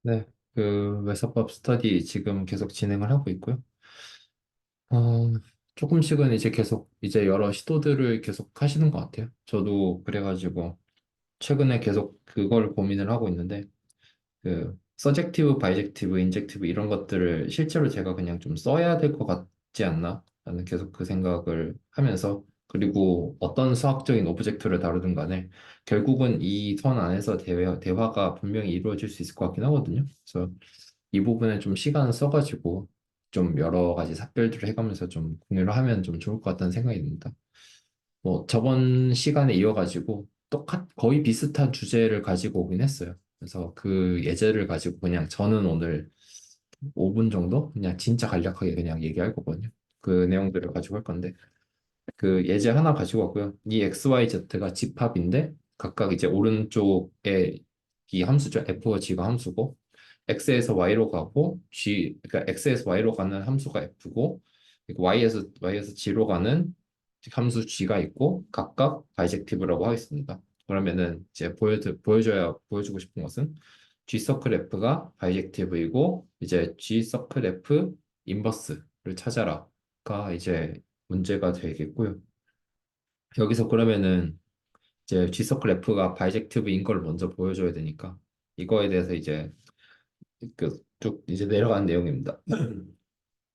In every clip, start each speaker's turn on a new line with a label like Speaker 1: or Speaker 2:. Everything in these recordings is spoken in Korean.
Speaker 1: 네, 그 외서법 스터디 지금 계속 진행을 하고 있고요. 어, 조금씩은 이제 계속 이제 여러 시도들을 계속 하시는 것 같아요. 저도 그래가지고 최근에 계속 그걸 고민을 하고 있는데 그 서젝티브, 바이젝티브, 인젝티브 이런 것들을 실제로 제가 그냥 좀 써야 될 것 같지 않나? 라는 계속 그 생각을 하면서 그리고 어떤 수학적인 오브젝트를 다루든 간에 결국은 이 선 안에서 대화가 분명히 이루어질 수 있을 것 같긴 하거든요. 그래서 이 부분에 좀 시간을 써가지고 좀 여러 가지 삭별들을 해가면서 좀 공유를 하면 좀 좋을 것 같다는 생각이 듭니다. 뭐 저번 시간에 이어가지고 거의 비슷한 주제를 가지고 오긴 했어요. 그래서 그 예제를 가지고 그냥 저는 오늘 5분 정도 그냥 진짜 간략하게 그냥 얘기할 거거든요. 그 내용들을 가지고 할 건데 그 예제 하나 가지고 왔고요. 이 x, y, z가 집합인데 각각 이제 오른쪽에 이 함수죠. f와 g가 함수고 x에서 y로 가고 그러니까 x에서 y로 가는 함수가 f고 그리고 y에서 g로 가는 함수 g가 있고 각각 바이젝티브라고 하겠습니다. 그러면은 이제 보여주고 싶은 것은 g 서클 f가 바이젝티브이고 이제 g 서클 f 인버스를 찾아라가 이제 문제가 되겠고요. 여기서 그러면은 이제 G서클 F가 바이젝티브인 걸 먼저 보여줘야 되니까 이거에 대해서 이제 그 쭉 이제 내려가는 내용입니다.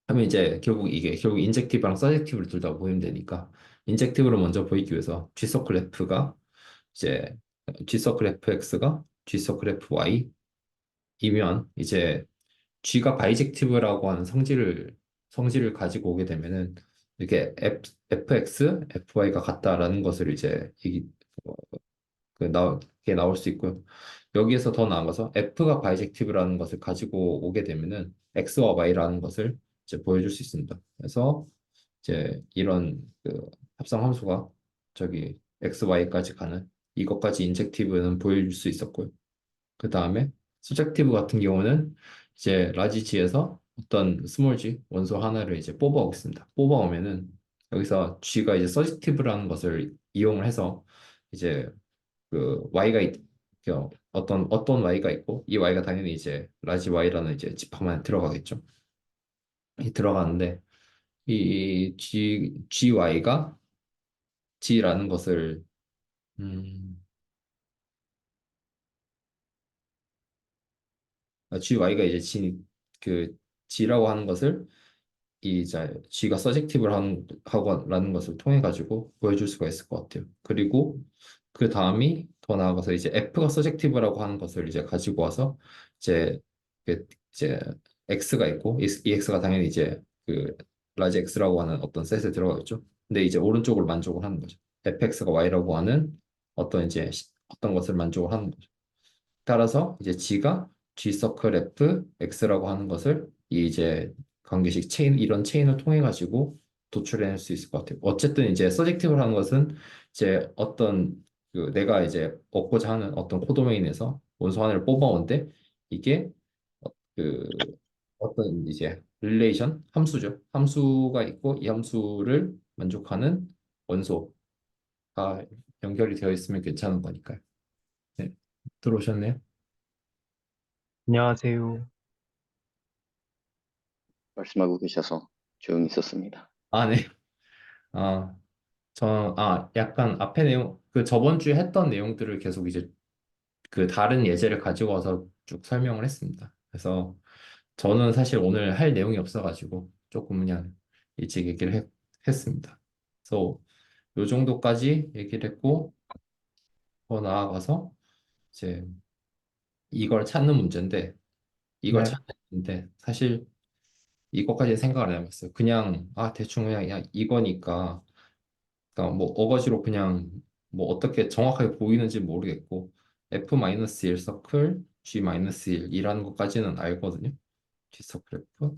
Speaker 1: 하면 이제 결국 인젝티브랑 서젝티브를 둘 다 보이면 되니까 인젝티브를 먼저 보이기 위해서 G서클 F가 이제 G서클 FX가 G서클 FY이면 이제 G가 바이젝티브라고 하는 성질을 가지고 오게 되면은 이렇게 fx, fy가 같다라는 것을 이제 그게 나올 수 있고요. 여기에서 더 나아가서 f가 바이젝티브라는 것을 가지고 오게 되면은 x와 y라는 것을 이제 보여줄 수 있습니다. 그래서 이제 이런 그 합성 함수가 저기 x, y까지 가는 이것까지 인젝티브는 보여줄 수 있었고요. 그 다음에 서젝티브 같은 경우는 이제 라지 G에서 어떤 스몰 g 원소 하나를 이제 뽑아오겠습니다. 뽑아오면은 여기서 G가 이제 서젝티브라는 것을 이용을 해서 이제 그 Y가 어떤 Y가 있고 이 Y가 당연히 이제 라지 Y라는 이제 집합만 들어가겠죠. 이 들어가는데 이 GY가 G라는 것을 음, GY가 이제 그 G라고 하는 것을 이 이제 G가 하고라는 것을 통해 가지고 보여줄 수가 있을 것 같아요. 그리고 그 다음이 더 나아가서 이제 F가 서젝티브라고 하는 것을 이제 가지고 와서 이제 이제 X가 있고 이 X가 당연히 이제 그 라지 X라고 하는 어떤 셋에 들어가겠죠. 근데 이제 오른쪽으로 만족을 하는 거죠. fx가 y라고 하는 어떤 것을 만족을 하는 거죠. 따라서 이제 G가 G 서클 F X라고 하는 것을 이 이제 관계식 이런 체인을 통해 가지고 도출해낼 수 있을 것 같아요. 어쨌든 이제 서젝티브라는 것은 이제 어떤 내가 이제 얻고자 하는 어떤 코도메인에서 원소 하나를 뽑아온데 이게 그 어떤 이제 릴레이션 함수죠. 함수가 있고 이 함수를 만족하는 원소가 연결이 되어 있으면 괜찮은 거니까요. 네. 들어오셨네요.
Speaker 2: 안녕하세요.
Speaker 3: 말씀하고 계셔서 조용히 있었습니다.
Speaker 1: 아, 네. 아, 약간 앞에 그 저번 주에 했던 내용들을 계속 이제 그 다른 예제를 가지고 와서 쭉 설명을 했습니다. 그래서 저는 사실 오늘 할 내용이 없어가지고 조금 그냥 일찍 했습니다. 그래서 요 정도까지 얘기를 했고, 더 나아가서 이제 이걸 찾는 문제인데, 이걸
Speaker 2: 네,
Speaker 1: 찾는 문제인데, 사실 이것까지 생각을 안 해봤어요. 그냥, 대충 그냥 이거니까, 그러니까 뭐 어거지로 그냥 뭐 어떻게 정확하게 보이는지 모르겠고 F-1 서클 G-1이라는 것까지는 알거든요. G 서클 F.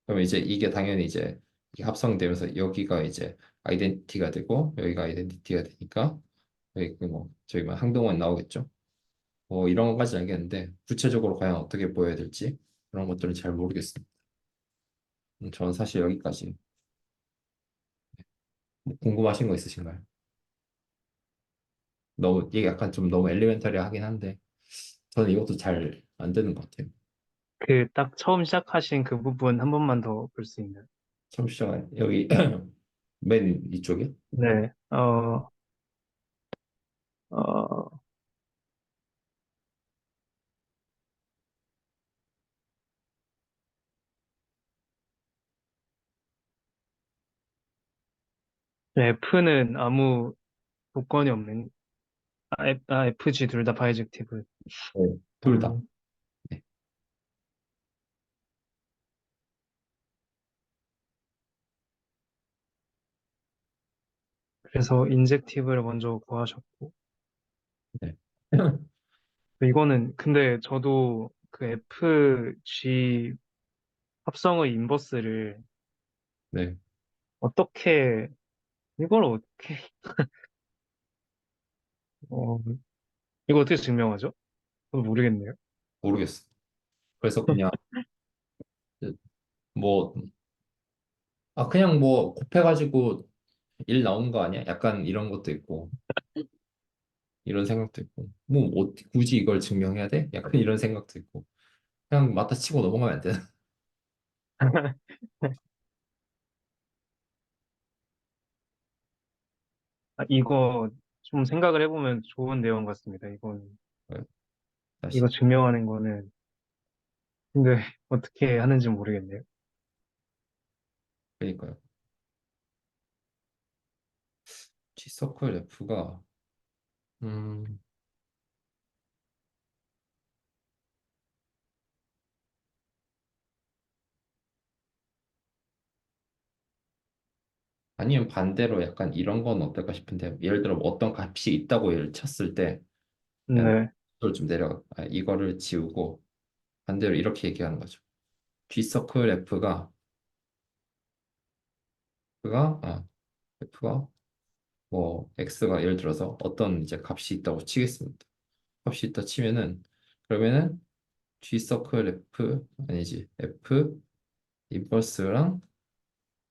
Speaker 1: 그러면 이제 이게 당연히 이제 이게 합성되면서 여기가 이제 아이덴티티가 되고 여기가 아이덴티티가 되니까 여기 그뭐 저희 뭐 항동원 나오겠죠. 뭐 이런 것까지 알겠는데 구체적으로 과연 어떻게 보여야 될지 그런 것들은 잘 모르겠습니다. 저는 사실 여기까지. 뭐 궁금하신 거 있으신가요? 이게 약간 좀 너무 엘리멘터리 하긴 한데 저는 이것도 잘 안 되는 것 같아요.
Speaker 2: 그 딱 처음 시작하신 그 부분 한 번만 더 볼 수 있나요?
Speaker 1: 처음 시작한 여기 맨 이쪽에
Speaker 2: 네, 어, F는 아무 조건이 없는, FG 둘 다 바이젝티브.
Speaker 1: 네, 둘 다.
Speaker 2: 음,
Speaker 1: 네,
Speaker 2: 그래서 인젝티브를 먼저 구하셨고,
Speaker 1: 네,
Speaker 2: 이거는 근데 저도 그 FG 합성의 인버스를
Speaker 1: 네,
Speaker 2: 어떻게, 이걸 어떻게, 어, 이거 어떻게 증명하죠? 저도 모르겠네요.
Speaker 1: 모르겠어. 그래서 그냥 뭐, 그냥 뭐 곱해가지고 일 나오는 거 아니야? 약간 이런 것도 있고, 이런 생각도 있고, 뭐 굳이 이걸 증명해야 돼? 약간 이런 생각도 있고, 그냥 맞다 치고 넘어가면 안 되나?
Speaker 2: 이거 좀 생각을 해보면 좋은 내용 같습니다. 이거
Speaker 1: 다시,
Speaker 2: 증명하는 거는. 근데 어떻게 하는지 모르겠네요.
Speaker 1: 그러니까요. G서클 F가, 음, 아니면 반대로 약간 이런 건 어떨까 싶은데, 예를 들어 뭐 어떤 값이 있다고 예를 쳤을 때, 그냥
Speaker 2: 네,
Speaker 1: 이걸 좀 이거를 지우고, 반대로 이렇게 얘기하는 거죠. G서클 F가 뭐 x가 예를 들어서 어떤 이제 값이 있다고 치겠습니다. 값이 있다 치면은 그러면은 g 서클 f 아니지 f 인버스랑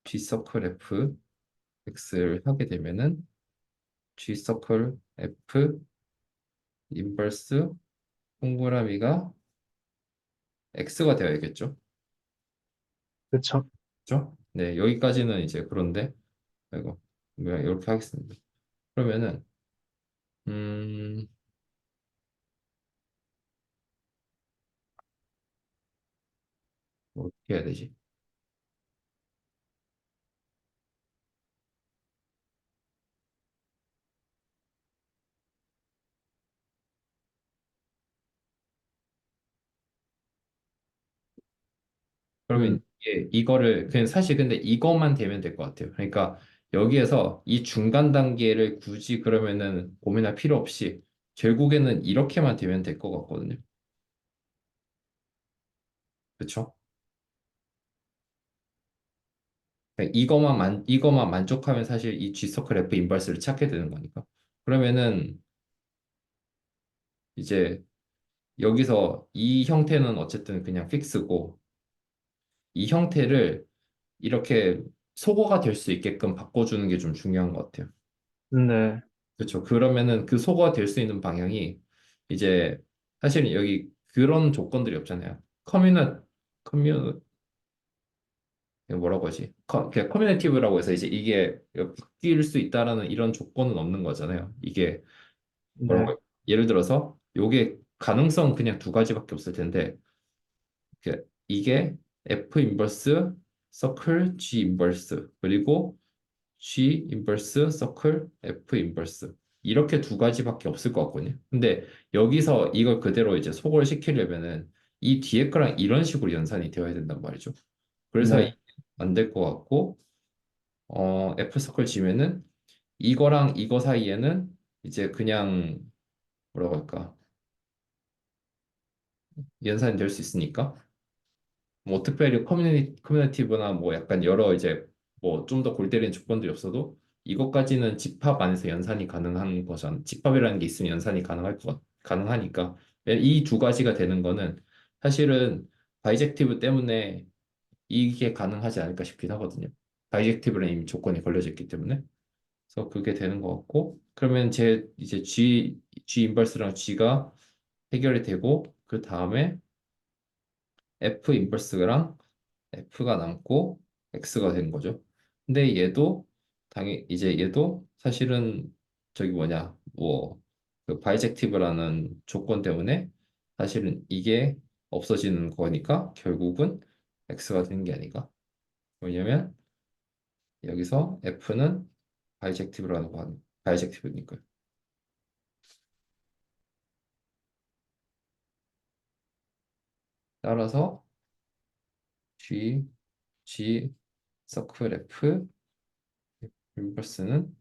Speaker 1: g 서클 f x를 하게 되면은 g 서클 f 인버스 동그라미가 x가 되어야겠죠.
Speaker 2: 그쵸.
Speaker 1: 그렇죠? 네, 여기까지는 이제 그런데 이거 이렇게 하겠습니다. 그러면은 음 뭐 어떻게 해야 되지? 그러면
Speaker 2: 음,
Speaker 1: 이거를 그냥 사실 근데 이것만 되면 될 것 같아요. 그러니까 여기에서 이 중간 단계를 굳이 그러면은 고민할 필요 없이 결국에는 이렇게만 되면 될 것 같거든요. 그렇죠? 이거만 만족하면 사실 이 G서클 F 인버스를 찾게 되는 거니까. 그러면은 이제 여기서 이 형태는 어쨌든 그냥 픽스고 이 형태를 이렇게 소거가 될 수 있게끔 바꿔주는 게 좀 중요한 것 같아요.
Speaker 2: 네,
Speaker 1: 그렇죠. 그러면은 그 소거가 될 수 있는 방향이 이제 사실 여기 그런 조건들이 없잖아요. 커뮤 뭐라고 하지? 그냥 커뮤니티브라고 해서 이제 이게 바뀔 수 있다라는 이런 조건은 없는 거잖아요. 이게 뭐라고
Speaker 2: 네,
Speaker 1: 예를 들어서 요게 가능성 그냥 두 가지밖에 없을 텐데 이게 F 인버스 서클 G 인버스 그리고 G 인버스 서클 F 인버스 이렇게 두 가지밖에 없을 것 같거든요. 근데 여기서 이걸 그대로 이제 소거를 시키려면은 이 뒤에 거랑 이런 식으로 연산이 되어야 된단 말이죠. 그래서
Speaker 2: 네.
Speaker 1: 안 될 것 같고 F 서클 G면은 이거랑 이거 사이에는 이제 그냥 뭐라고 할까 연산이 될 수 있으니까 뭐 특별히 커뮤니티브나 뭐 약간 여러 이제 뭐 좀 더 골 때리는 조건들이 없어도 이것까지는 집합 안에서 연산이 가능한 거잖아. 집합이라는 게 있으면 연산이 가능하니까 이 두 가지가 되는 거는 사실은 바이젝티브 때문에 이게 가능하지 않을까 싶긴 하거든요. 바이젝티브는 이미 조건이 걸려져 있기 때문에 그래서 그게 되는 것 같고 그러면 제 이제 G 인버스랑 G가 해결이 되고 그 다음에 F 인버스랑 F가 남고 X가 된 거죠. 근데 얘도 당연히 이제 얘도 사실은 저기 뭐냐 뭐그 바이젝티브라는 조건 때문에 사실은 이게 없어지는 거니까 결국은 X가 되는 게 아닌가? 왜냐면 여기서 F는 바이젝티브라는 거 바이젝티브니까요. 따라서 G G 서클 F 인버스는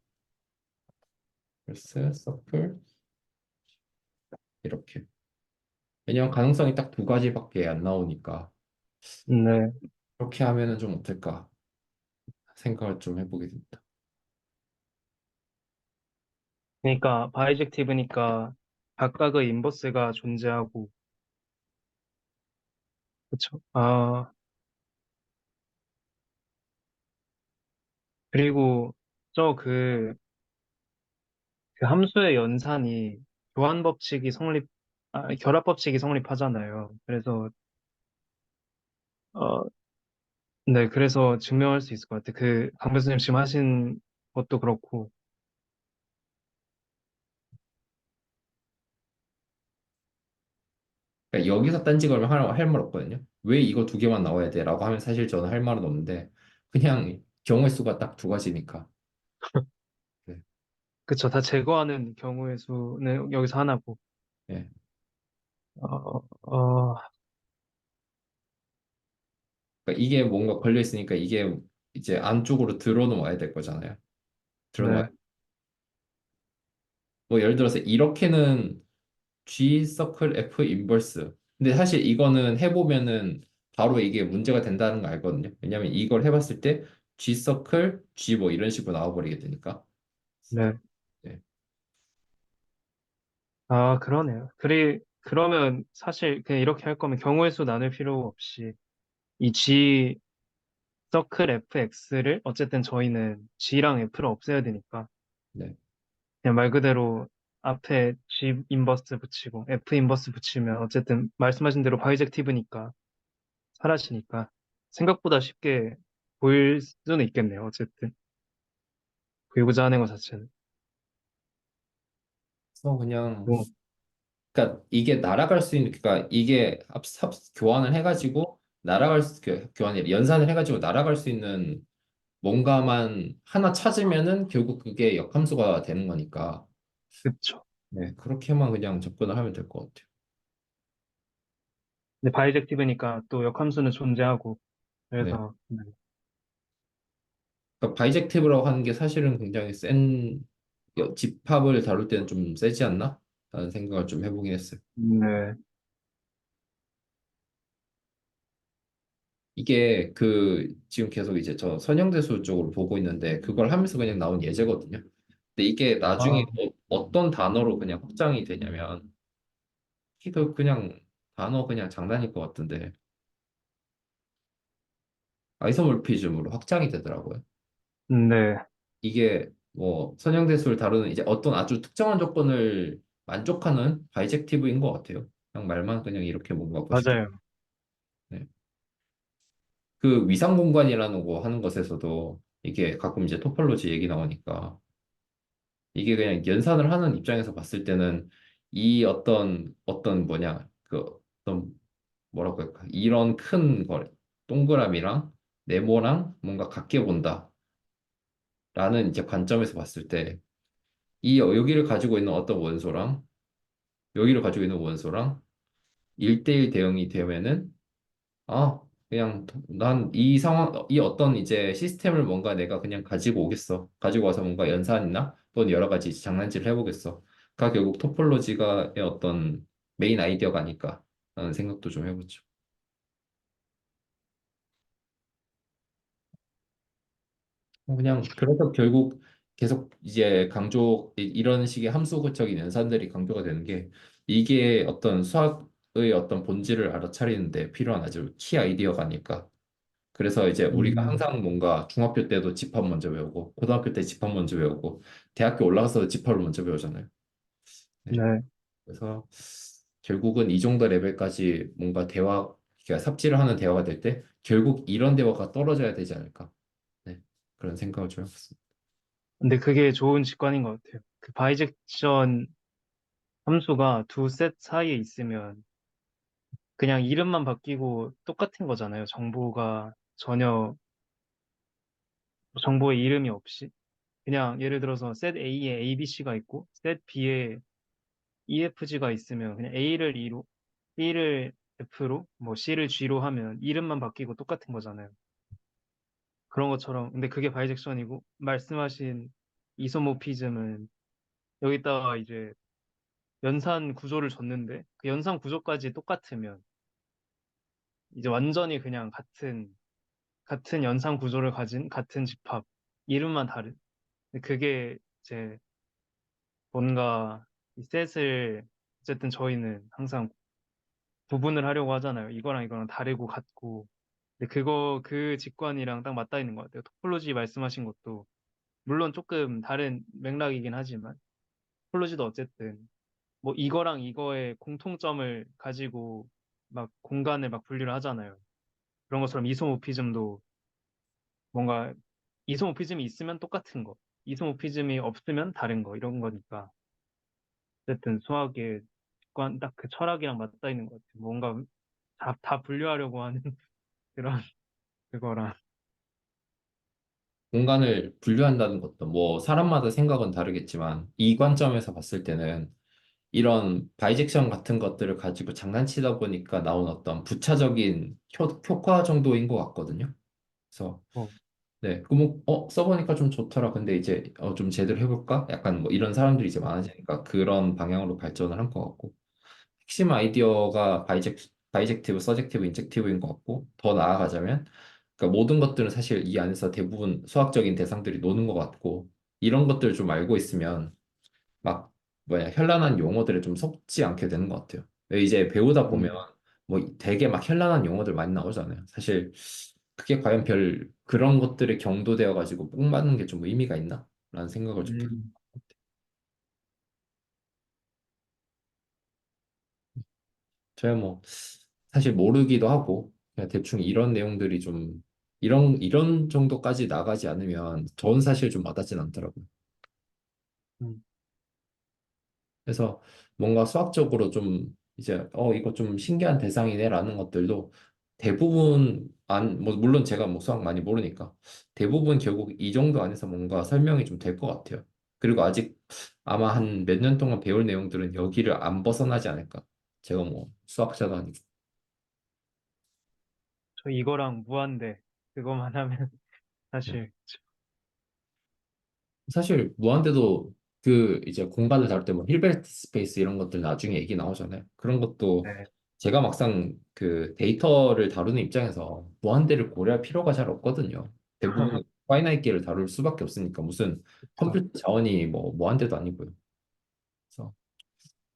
Speaker 1: 인버스 서클 이렇게. 왜냐면 가능성이 딱 두 가지밖에 안 나오니까
Speaker 2: 네.
Speaker 1: 그렇게 하면은 좀 어떨까 생각을 좀 해보게 됩니다.
Speaker 2: 그러니까 바이젝티브니까 각각의 인버스가 존재하고, 그쵸? 아, 그리고 저 그 함수의 연산이 교환 법칙이 결합 법칙이 성립하잖아요. 그래서, 어, 네, 그래서 증명할 수 있을 것 같아요. 강 교수님 지금 하신 것도 그렇고,
Speaker 1: 그러니까 여기서 딴지 걸면 할말 없거든요. 왜 이거 두 개만 나와야 돼? 라고 하면 사실 저는 할 말은 없는데 그냥 경우의 수가 딱 두 가지니까. 네.
Speaker 2: 그쵸. 다 제거하는 경우의 수는 여기서 하나고,
Speaker 1: 예.
Speaker 2: 어, 어,
Speaker 1: 그러니까 이게 뭔가 걸려 있으니까 이게 이제 안쪽으로 들어놓아야 될 거잖아요. 들어놓아야.
Speaker 2: 네,
Speaker 1: 뭐 예를 들어서 이렇게는 G 서클 F 인버스. 근데 사실 이거는 해보면은 바로 이게 문제가 된다는 거 알거든요. 왜냐면 이걸 해봤을 때 G 서클 G 뭐 이런 식으로 나와버리게 되니까.
Speaker 2: 네.
Speaker 1: 네.
Speaker 2: 아, 그러네요. 그러면 사실 그냥 이렇게 할 거면 경우의 수 나눌 필요 없이 이 G 서클 fx를 어쨌든 저희는 G랑 F를 없애야 되니까
Speaker 1: 네.
Speaker 2: 그냥 말 그대로 앞에 G 인버스 붙이고 F 인버스 붙이면 어쨌든 말씀하신 대로 바이젝티브니까 사라지니까 생각보다 쉽게 보일 수는 있겠네요. 어쨌든 보이고자 하는 것 자체는.
Speaker 1: 그래서 그냥
Speaker 2: 뭐,
Speaker 1: 그러니까 이게 날아갈 수 있는 그러니까 이게 교환을 해가지고 날아갈 교환이 연산을 해가지고 날아갈 수 있는 뭔가만 하나 찾으면은 결국 그게 역함수가 되는 거니까
Speaker 2: 그쵸.
Speaker 1: 네 그렇게만 그냥 접근을 하면 될 것 같아요.
Speaker 2: 근데 바이젝티브니까 또 역함수는 존재하고
Speaker 1: 네.
Speaker 2: 그래서
Speaker 1: 그러니까 바이젝티브라고 하는 게 사실은 굉장히 센 집합을 다룰 때는 좀 세지 않나? 라는 생각을 좀 해보긴 했어요.
Speaker 2: 네.
Speaker 1: 이게 지금 계속 이제 저 선형대수 쪽으로 보고 있는데 그걸 하면서 그냥 나온 예제거든요. 근데 이게 나중에
Speaker 2: 아,
Speaker 1: 어떤 단어로 그냥 확장이 되냐면 이거 그냥 단어 그냥 장난일 것 같은데 아이소몰피즘으로 확장이 되더라고요.
Speaker 2: 네.
Speaker 1: 이게 뭐 선형대수를 다루는 이제 어떤 아주 특정한 조건을 만족하는 바이젝티브인 것 같아요. 그냥 말만 그냥 이렇게 뭔가 보시죠.
Speaker 2: 맞아요.
Speaker 1: 네. 그 위상 공간이라는 거 하는 것에서도 이게 가끔 이제 토폴로지 얘기 나오니까 이게 그냥 연산을 하는 입장에서 봤을 때는 이 어떤 뭐냐 그 어떤 뭐라고 할까 이런 큰 거 동그라미랑 네모랑 뭔가 같게 본다라는 이제 관점에서 봤을 때 이 여기를 가지고 있는 어떤 원소랑 여기를 가지고 있는 원소랑 1대1 대응이 되면은 아 그냥 난 이 상황 이 어떤 이제 시스템을 뭔가 내가 그냥 가지고 오겠어 가지고 와서 뭔가 연산이나 또는 여러 가지 장난질을 해보겠어 가 결국 토폴로지가의 어떤 메인 아이디어가 아닐까 라는 생각도 좀 해보죠. 그냥 그래서 결국 계속 이제 이런 식의 함수적인 연산들이 강조가 되는 게 이게 어떤 수학의 어떤 본질을 알아차리는데 필요한 아주 키 아이디어가 아닐까. 그래서 이제 우리가
Speaker 2: 음,
Speaker 1: 항상 뭔가 중학교 때도 집합 먼저 외우고 고등학교 때 집합 먼저 외우고 대학교 올라가서 집합을 먼저 배우잖아요. 네.
Speaker 2: 네.
Speaker 1: 그래서 결국은 이 정도 레벨까지 뭔가 그러니까 삽질을 하는 대화가 될 때 결국 이런 대화가 떨어져야 되지 않을까. 네, 그런 생각을 좀 해봤습니다.
Speaker 2: 근데 그게 좋은 직관인 것 같아요. 그 바이젝션 함수가 두 셋 사이에 있으면 그냥 이름만 바뀌고 똑같은 거잖아요. 정보의 이름이 없이. 그냥 예를 들어서 셋 A에 ABC가 있고 셋 B에 EFG가 있으면 그냥 A를 E로, B를 F로, 뭐 C를 G로 하면 이름만 바뀌고 똑같은 거잖아요. 그런 것처럼. 근데 그게 바이젝션이고 말씀하신 이소모피즘은 여기다가 이제 연산 구조를 줬는데 그 연산 구조까지 똑같으면 이제 완전히 그냥 같은 연산 구조를 가진 같은 집합 이름만 다른. 근데 그게 이제 뭔가 이 셋을 어쨌든 저희는 항상 구분을 하려고 하잖아요. 이거랑 다르고 같고. 근데 그 직관이랑 딱 맞닿아 있는 것 같아요. 토폴로지 말씀하신 것도 물론 조금 다른 맥락이긴 하지만 토폴로지도 어쨌든 뭐 이거랑 이거의 공통점을 가지고 막 공간을 막 분류를 하잖아요. 그런 것처럼 이소모피즘도 뭔가 이소모피즘이 있으면 똑같은 거, 이소모피즘이 없으면 다른 거 이런 거니까 어쨌든 수학의 직관 딱 그 철학이랑 맞닿아 있는 것 같아요. 뭔가 다 분류하려고 하는 그런 그거랑
Speaker 1: 공간을 분류한다는 것도 뭐 사람마다 생각은 다르겠지만 이 관점에서 봤을 때는 이런 바이젝션 같은 것들을 가지고 장난치다 보니까 나온 어떤 부차적인 효과 정도인 것 같거든요. 그래서
Speaker 2: 어,
Speaker 1: 네, 그뭐 써보니까 좀 좋더라. 근데 이제 좀 제대로 해볼까? 약간 뭐 이런 사람들이 이제 많아지니까 그런 방향으로 발전을 한 것 같고 핵심 아이디어가 바이젝티브, 서젝티브, 인젝티브인 것 같고 더 나아가자면 그러니까 모든 것들은 사실 이 안에서 대부분 수학적인 대상들이 노는 것 같고 이런 것들을 좀 알고 있으면 막 뭐냐 현란한 용어들에 좀 속지 않게 되는 것 같아요. 왜 이제 배우다 보면
Speaker 2: 음,
Speaker 1: 뭐 되게 막 현란한 용어들 많이 나오잖아요. 사실 그게 과연 별 그런 것들에 경도되어 가지고 뽕 맞는 게 좀 의미가 있나? 라는 생각을 좀 들-
Speaker 2: 음,
Speaker 1: 저야 뭐 사실 모르기도 하고 그냥 대충 이런 내용들이 좀 이런 정도까지 나가지 않으면 저는 사실 좀 와닿진 않더라고요.
Speaker 2: 음,
Speaker 1: 그래서 뭔가 수학적으로 좀 이제 이거 좀 신기한 대상이네라는 것들도 대부분 뭐 물론 제가 뭐 수학 많이 모르니까 대부분 결국 이 정도 안에서 뭔가 설명이 좀 될 것 같아요. 그리고 아직 아마 한 몇 년 동안 배울 내용들은 여기를 안 벗어나지 않을까. 제가 뭐 수학자도 아니고.
Speaker 2: 저 이거랑 무한대 그거만 하면
Speaker 1: 네.
Speaker 2: 사실
Speaker 1: 사실 무한대도 그 이제 공간을 다룰 때 뭐 힐베르트 스페이스 이런 것들 나중에 얘기 나오잖아요. 그런 것도
Speaker 2: 네.
Speaker 1: 제가 막상 그 데이터를 다루는 입장에서 무한대를 고려할 필요가 잘 없거든요. 대부분 파이나이트를 다룰 수밖에 없으니까 무슨
Speaker 2: 그쵸.
Speaker 1: 컴퓨터 자원이 뭐 무한대도 아니고요. 그래서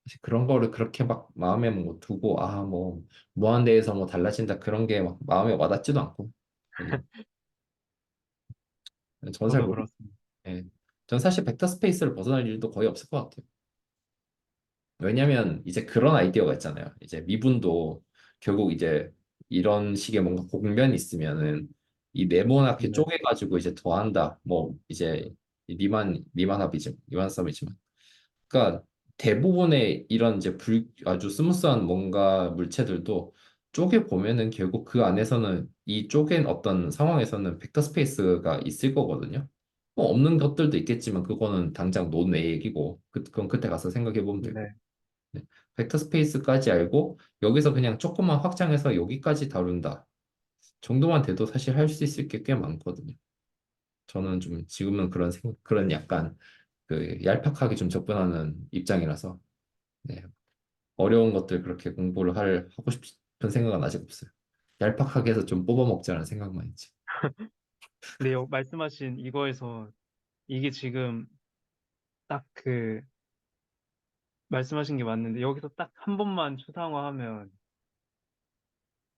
Speaker 1: 사실 그런 거를 그렇게 막 마음에 뭐 두고 뭐 무한대에서 뭐 달라진다 그런 게 막 마음에 와닿지도 않고 저는 저는 잘
Speaker 2: 저도
Speaker 1: 모르.
Speaker 2: 그렇습니다.
Speaker 1: 예. 전 사실 벡터 스페이스를 벗어날 일도 거의 없을 것 같아요. 왜냐면 이제 그런 아이디어가 있잖아요. 이제 미분도 결국 이제 이런 식의 뭔가 공면이 있으면은 이 네모나게
Speaker 2: 네.
Speaker 1: 쪼개가지고 이제 더한다. 뭐 이제 이 리만 합이죠. 리만섬이지만. 그러니까 대부분의 이런 이제 아주 스무스한 뭔가 물체들도 쪼개 보면은 결국 그 안에서는 이 쪼갠 어떤 상황에서는 벡터 스페이스가 있을 거거든요. 뭐 없는 것들도 있겠지만 그거는 당장 논 외의 얘기고 그건 그때 가서 생각해 보면 되고.
Speaker 2: 네.
Speaker 1: 네. 벡터 스페이스까지 알고 여기서 그냥 조금만 확장해서 여기까지 다룬다 정도만 돼도 사실 할 수 있을 게 꽤 많거든요. 저는 좀 지금은 그런 약간 그 얄팍하게 좀 접근하는 입장이라서 네. 어려운 것들 그렇게 하고 싶은 생각은 아직 없어요. 얄팍하게 해서 좀 뽑아먹자는 생각만 있지.
Speaker 2: 근데 말씀하신 이거에서 이게 지금 딱 그 말씀하신 게 맞는데 여기서 딱 한 번만 추상화하면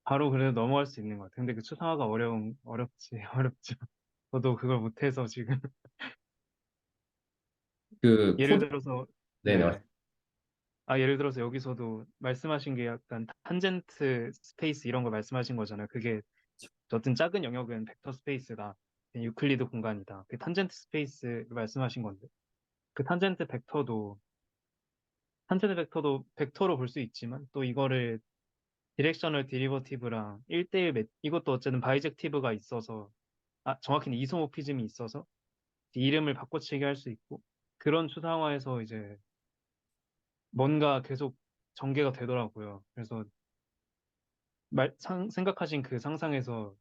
Speaker 2: 바로 그래도 넘어갈 수 있는 것 같아요. 근데 그 추상화가 어렵지, 어렵죠. 저도 그걸 못해서 지금
Speaker 1: 그
Speaker 2: 예를
Speaker 1: 코드
Speaker 2: 들어서
Speaker 1: 네네
Speaker 2: 네. 예를 들어서 여기서도 말씀하신 게 약간 탄젠트 스페이스 이런 걸 말씀하신 거잖아요. 그게 어떤 작은 영역은 벡터 스페이스다. 유클리드 공간이다. 그 탄젠트 스페이스를 말씀하신 건데. 그 탄젠트 벡터도 벡터로 볼 수 있지만 또 이거를 디렉셔널 디리버티브랑 1대1 이것도 어쨌든 바이젝티브가 있어서 정확히는 이소모피즘이 있어서 이름을 바꿔치기 할 수 있고 그런 추상화에서 이제 뭔가 계속 전개가 되더라고요. 그래서 생각하신 그 상상에서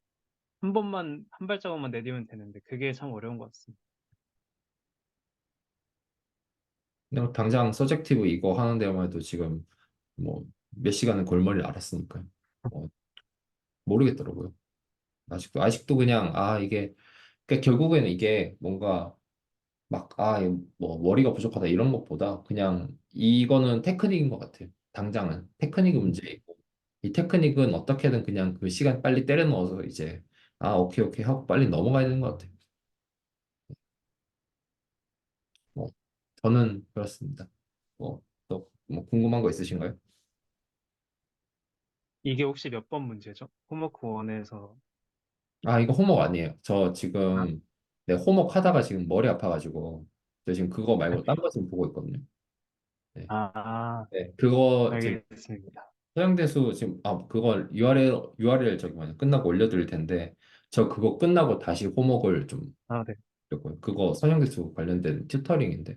Speaker 2: 한 발자국만 내디면 되는데 그게 참 어려운 것 같습니다.
Speaker 1: 그냥 당장 서젝티브 이거 하는 데만 해도 지금 뭐 몇 시간은 골머리를 앓았으니까요. 모르겠더라고요. 아직도 그냥 이게 그러니까 결국에는 이게 뭔가 막 뭐 머리가 부족하다 이런 것보다 그냥 이거는 테크닉인 것 같아요. 당장은 테크닉이 문제이고 이 테크닉은 어떻게든 그냥 그 시간 빨리 때려 넣어서 이제 오케이 오케이 하고 빨리 넘어가야 되는 것 같아요. 뭐 저는 그렇습니다. 또 궁금한 거 있으신가요?
Speaker 2: 이게 혹시 몇 번 문제죠? 홈워크 1에서.
Speaker 1: 이거 호목 아니에요. 저
Speaker 2: 아,
Speaker 1: 지금 네, 호목 하다가 지금 머리 아파가지고 저 지금 그거 말고 딴 거 지금 보고 있거든요. 네,
Speaker 2: 아,
Speaker 1: 네, 그거 지금
Speaker 2: 알겠습니다.
Speaker 1: 서양대수 지금 그걸 URL 저기 뭐냐 끝나고 올려드릴 텐데 저 그거 끝나고 다시 호목을 좀
Speaker 2: 네.
Speaker 1: 했고요. 그거 서양대수 관련된 튜터링인데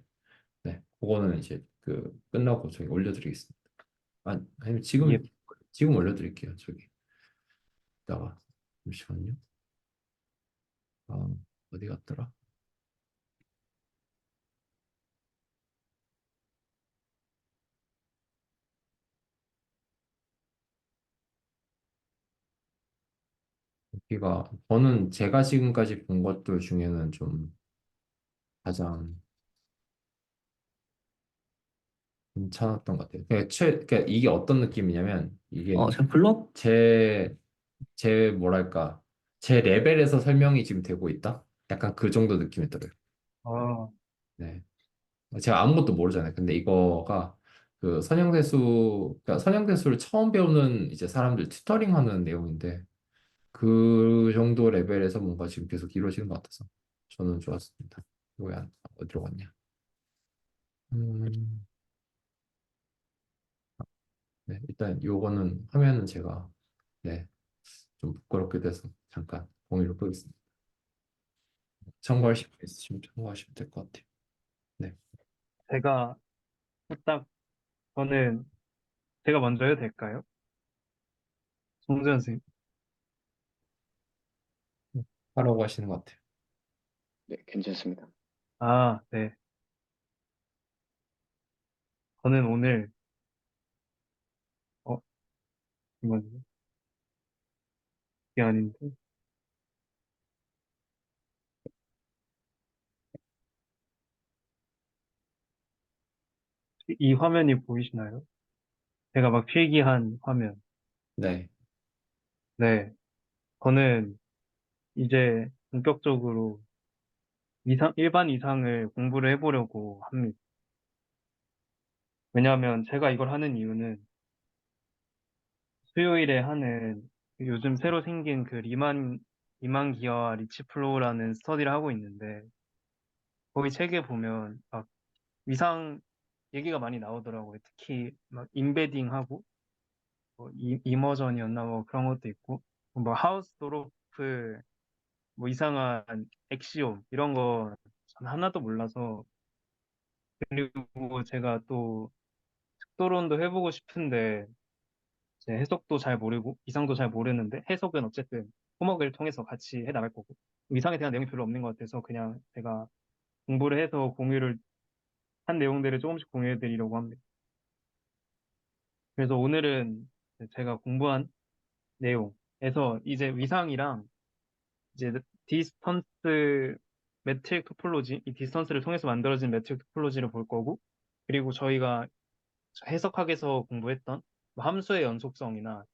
Speaker 1: 네, 그거는 이제 그 끝나고 저기 올려드리겠습니다. 아니면
Speaker 2: 예,
Speaker 1: 지금 올려드릴게요. 저기 이따가 잠시만요. 아, 어디 갔더라? 여기가 저는 제가 지금까지 본 것들 중에는 좀 가장 괜찮았던 것 같아요. 그러니까 이게 어떤 느낌이냐면 이게 제 뭐랄까 제 레벨에서 설명이 지금 되고 있다. 약간 그 정도 느낌이 들어요.
Speaker 2: 어,
Speaker 1: 네, 제가 아무것도 모르잖아요. 근데 이거가 그 그러니까 선형대수를 처음 배우는 이제 사람들 튜터링하는 내용인데 그 정도 레벨에서 뭔가 지금 계속 이루어지는 것 같아서 저는 좋았습니다. 뭐야 어디로 갔냐? 음, 네, 일단 요거는 화면은 제가 네, 좀 부끄럽게 돼서 잠깐 공유를 끄겠습니다.
Speaker 2: 네.
Speaker 1: 참고하실 분 있으시면 참고하시면 될 것 같아요. 네,
Speaker 2: 제가 딱, 저는, 제가 먼저 해도 될까요? 송전 선생님.
Speaker 1: 하라고 하시는 것 같아요.
Speaker 3: 네, 괜찮습니다.
Speaker 2: 네. 저는 오늘, 어, 잠깐만요. 이게 아닌데. 이 화면이 보이시나요? 제가 막 필기한 화면.
Speaker 1: 네,
Speaker 2: 네. 저는 이제 본격적으로 일반 이상을 공부를 해보려고 합니다. 왜냐하면 제가 이걸 하는 이유는 수요일에 하는 요즘 새로 생긴 그 리만 기어와 리치 플로우라는 스터디를 하고 있는데 거기 책에 보면 막 위상 얘기가 많이 나오더라고요. 특히 막 임베딩하고 뭐 이머전이었나 뭐 그런 것도 있고 뭐 하우스도르프 뭐 이상한 엑시옴 이런 거 전 하나도 몰라서 그리고 제가 또 특도론도 해보고 싶은데 제 해석도 잘 모르고 이상도 잘 모르는데 해석은 어쨌든 호목을 통해서 같이 해 나갈 거고 이상에 대한 내용이 별로 없는 것 같아서 그냥 제가 공부를 해서 공유를 한 내용들을 조금씩 공유해 드리려고 합니다. 그래서 오늘은 제가 공부한 내용에서 이제 위상이랑 이제 디스턴스 매트릭 토폴로지, 이 디스턴스를 통해서 만들어진 매트릭 토폴로지를 볼 거고, 그리고 저희가 해석학에서 공부했던 뭐 함수의 연속성이나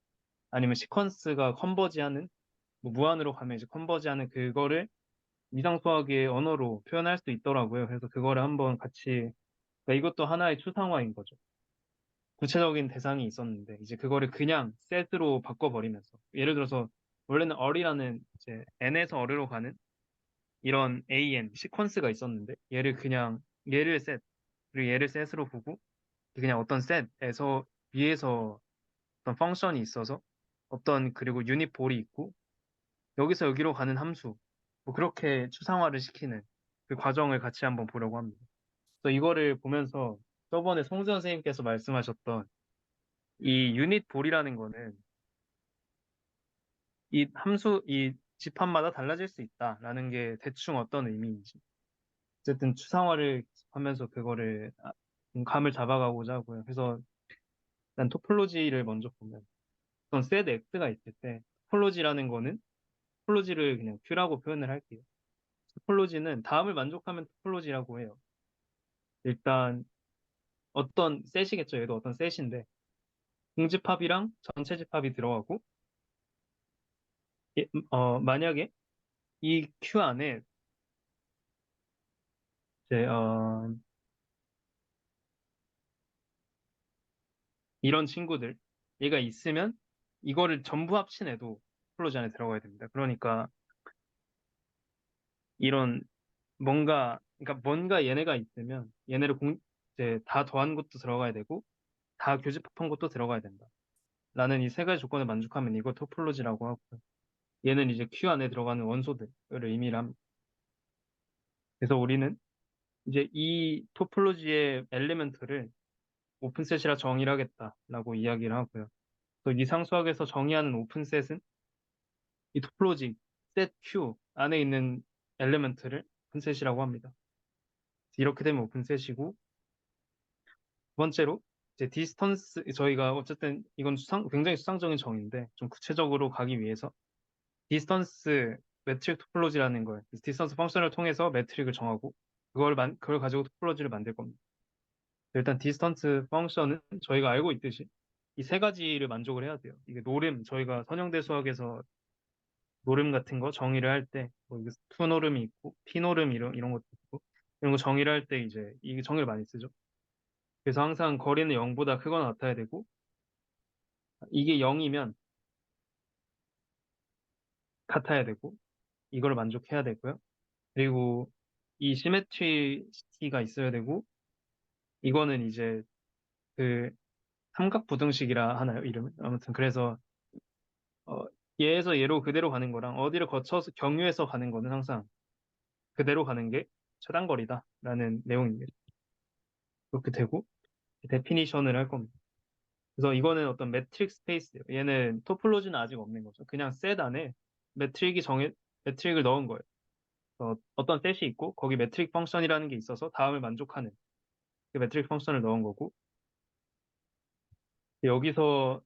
Speaker 2: 아니면 시퀀스가 컨버지하는 뭐 무한으로 가면 이제 컨버지하는 그거를 위상수학의 언어로 표현할 수 있더라고요. 그래서 그거를 한번 같이 그러니까 이것도 하나의 추상화인 거죠. 구체적인 대상이 있었는데 이제 그거를 그냥 set으로 바꿔버리면서 예를 들어서 원래는 어리라는 이제 n에서 어리로 가는 이런 an 시퀀스가 있었는데 얘를 set 그리고 얘를 set으로 보고 그냥 어떤 set에서 위에서 어떤 펑션이 있어서 어떤 그리고 유닛 볼이 있고 여기서 여기로 가는 함수 뭐 그렇게 추상화를 시키는 그 과정을 같이 한번 보려고 합니다. 그래서 이거를 보면서 저번에 송재 선생님께서 말씀하셨던 이 유닛 볼이라는 거는 이 집합마다 달라질 수 있다라는 게 대충 어떤 의미인지 어쨌든 추상화를 하면서 그거를 감을 잡아가고자 하고요. 그래서 일단 토폴로지를 먼저 보면 어떤 셋 X가 있을 때 토폴로지라는 거는 토폴로지를 그냥 Q라고 표현을 할게요. 토폴로지는 다음을 만족하면 토폴로지라고 해요. 일단 어떤 셋이겠죠. 얘도 어떤 셋인데 공집합이랑 전체 집합이 들어가고 만약에 이 Q 안에 이제 이런 친구들 얘가 있으면 이거를 전부 합친해도 토폴로지 안에 들어가야 됩니다. 그러니까 이런 그러니까 뭔가 얘네가 있으면 얘네를 이제 다 더한 것도 들어가야 되고 다 교집합한 것도 들어가야 된다. 라는 이 세 가지 조건을 만족하면 이거 토폴로지라고 하고요. 얘는 이제 Q 안에 들어가는 원소들을 의미를 합니다. 그래서 우리는 이제 이 토폴로지의 엘리멘트를 오픈셋이라 정의를 하겠다라고 이야기를 하고요. 또 이상수학에서 정의하는 오픈셋은 이 토폴로지 셋 Q 안에 있는 엘리멘트를 오픈셋이라고 합니다. 이렇게 되면 오픈셋이고 두 번째로 이제 디스턴스 저희가 어쨌든 이건 굉장히 수상적인 정의인데 좀 구체적으로 가기 위해서 디스턴스 매트릭 토폴로지라는 걸 디스턴스 펑션을 통해서 매트릭을 정하고 그걸 가지고 토폴로지를 만들 겁니다. 일단 디스턴스 펑션은 저희가 알고 있듯이 이 세 가지를 만족을 해야 돼요. 이게 노름 저희가 선형대 수학에서 노름 같은 거 정의를 할 때 뭐 투 노름이 있고 피 노름 이런 것도 있고 이런 거 정의를 할 때 이제 이 정의를 많이 쓰죠. 그래서 항상 거리는 0보다 크거나 같아야 되고 이게 0이면 같아야 되고 이걸 만족해야 되고요. 그리고 이 시메트리가 있어야 되고 이거는 이제 그 삼각부등식이라 하나요, 이름은? 아무튼 그래서 어, 얘에서 얘로 그대로 가는 거랑 어디를 거쳐서 경유해서 가는 거는 항상 그대로 가는 게 최단거리다라는 내용입니다. 그렇게 되고 데피니션을 할 겁니다. 그래서 이거는 어떤 매트릭 스페이스예요. 얘는 토폴로지는 아직 없는 거죠. 그냥 셋 안에 매트릭을 넣은 거예요. 어떤 셋이 있고 거기 매트릭 펑션이라는 게 있어서 다음을 만족하는 그 매트릭 펑션을 넣은 거고 여기서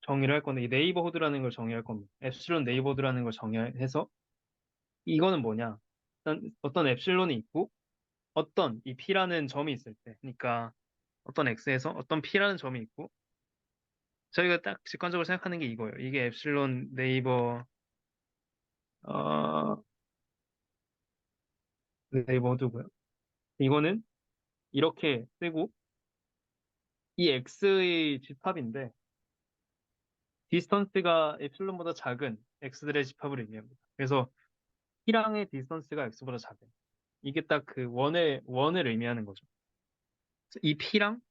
Speaker 2: 정의를 할 건데 이 네이버후드라는 걸 정의할 겁니다. 엡실론 네이버후드라는 걸 정의해서 이거는 뭐냐? 일단 어떤 엡실론이 있고 어떤 이 P라는 점이 있을 때 그러니까 어떤 X에서 어떤 P라는 점이 있고 저희가 딱 직관적으로 생각하는 게 이거예요. 이게 엡실론 어, 네이버후드고요. 이거는 이렇게 쓰고 이 X의 집합인데 디스턴스가 엡실론보다 작은 X들의 집합을 의미합니다. 그래서 P랑의 디스턴스가 X보다 작은 이게 딱 그 원을 의미하는 거죠. 이 P랑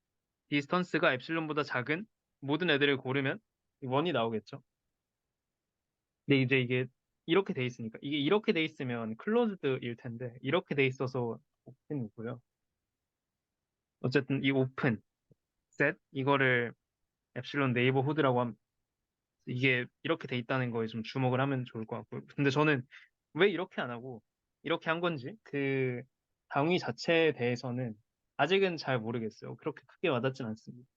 Speaker 2: 디스턴스가 엡실론보다 작은 모든 애들을 고르면 원이 나오겠죠. 근데 이제 이게 이렇게 돼 있으니까 이게 이렇게 돼 있으면 클로즈드일 텐데 이렇게 돼 있어서 오픈이고요. 어쨌든 이 오픈 셋 이거를 엡실론 네이버후드라고 하면 이게 이렇게 돼 있다는 거에 좀 주목을 하면 좋을 것 같고요. 근데 저는 왜 이렇게 안 하고 이렇게 한 건지 그 당위 자체에 대해서는 아직은 잘 모르겠어요. 그렇게 크게 와닿진 않습니다.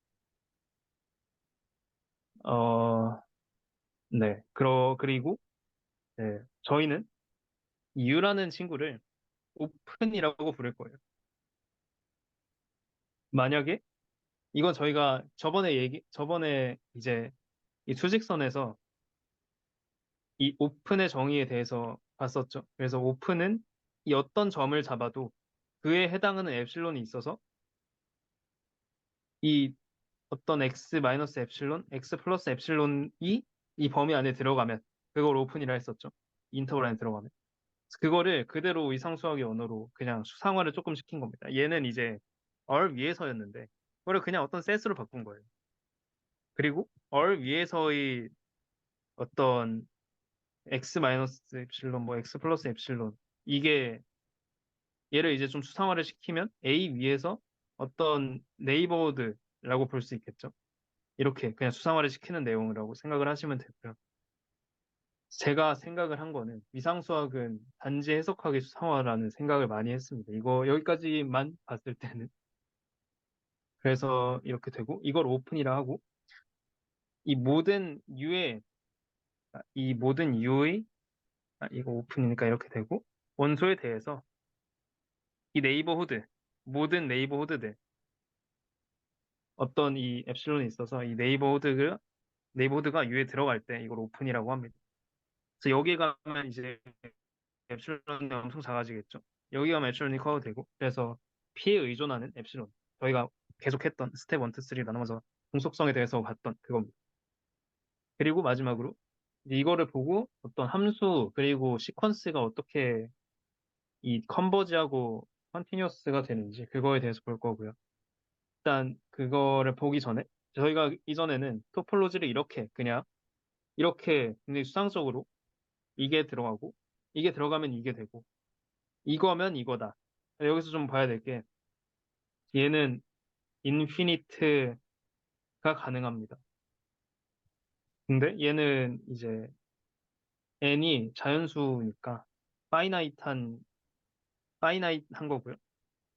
Speaker 2: 어, 네. 그리고 네, 저희는 이 U라는 친구를 오픈이라고 부를 거예요. 만약에 이건 저희가 저번에 이제 이 수직선에서 이 오픈의 정의에 대해서 봤었죠. 그래서 오픈은 이 어떤 점을 잡아도 그에 해당하는 엡실론이 있어서 이 어떤 x 마이너스 엡실론, x 플러스 엡실론이 이 범위 안에 들어가면 그걸 오픈이라 했었죠. 인터벌 안에 들어가면. 그거를 그대로 이상수학의 언어로 그냥 수상화를 조금 시킨 겁니다. 얘는 이제 얼 위에서였는데 그거를 그냥 어떤 셋으로 바꾼 거예요. 그리고 얼 위에서의 어떤 x 마이너스 엡실론, 뭐 x 플러스 엡실론 이게 얘를 이제 좀 수상화를 시키면 a 위에서 어떤 네이버호드라고 볼 수 있겠죠. 이렇게 그냥 수상화를 시키는 내용이라고 생각을 하시면 되고요. 제가 생각을 한 거는 위상수학은 단지 해석하기 수상화라는 생각을 많이 했습니다. 이거 여기까지만 봤을 때는. 그래서 이렇게 되고 이걸 오픈이라 하고 이 모든 U의 이 모든 U의 이거 오픈이니까 이렇게 되고 원소에 대해서 이 네이버후드 모든 네이버후드들 어떤 이 엡실론이 있어서 이 네이버후드가 U에 들어갈 때 이걸 오픈이라고 합니다. 그래서 여기 가면 이제 엡실론이 엄청 작아지겠죠. 여기 가면 엡실론이 커도 되고 그래서 P에 의존하는 엡실론 저희가 계속했던 스텝 1, 2, 3 나눠서 공속성에 대해서 봤던 그겁니다. 그리고 마지막으로 이거를 보고 어떤 함수 그리고 시퀀스가 어떻게 이 컨버지하고 컨티뉴어스가 되는지 그거에 대해서 볼 거고요. 일단 그거를 보기 전에 저희가 이전에는 토폴로지를 이렇게 그냥 이렇게 굉장히 수상적으로 이게 들어가고 이게 들어가면 이게 되고 이거면 이거다. 여기서 좀 봐야 될 게 얘는 인피니트가 가능합니다. 근데 얘는 이제 n이 자연수니까 파이나이트한 거고요.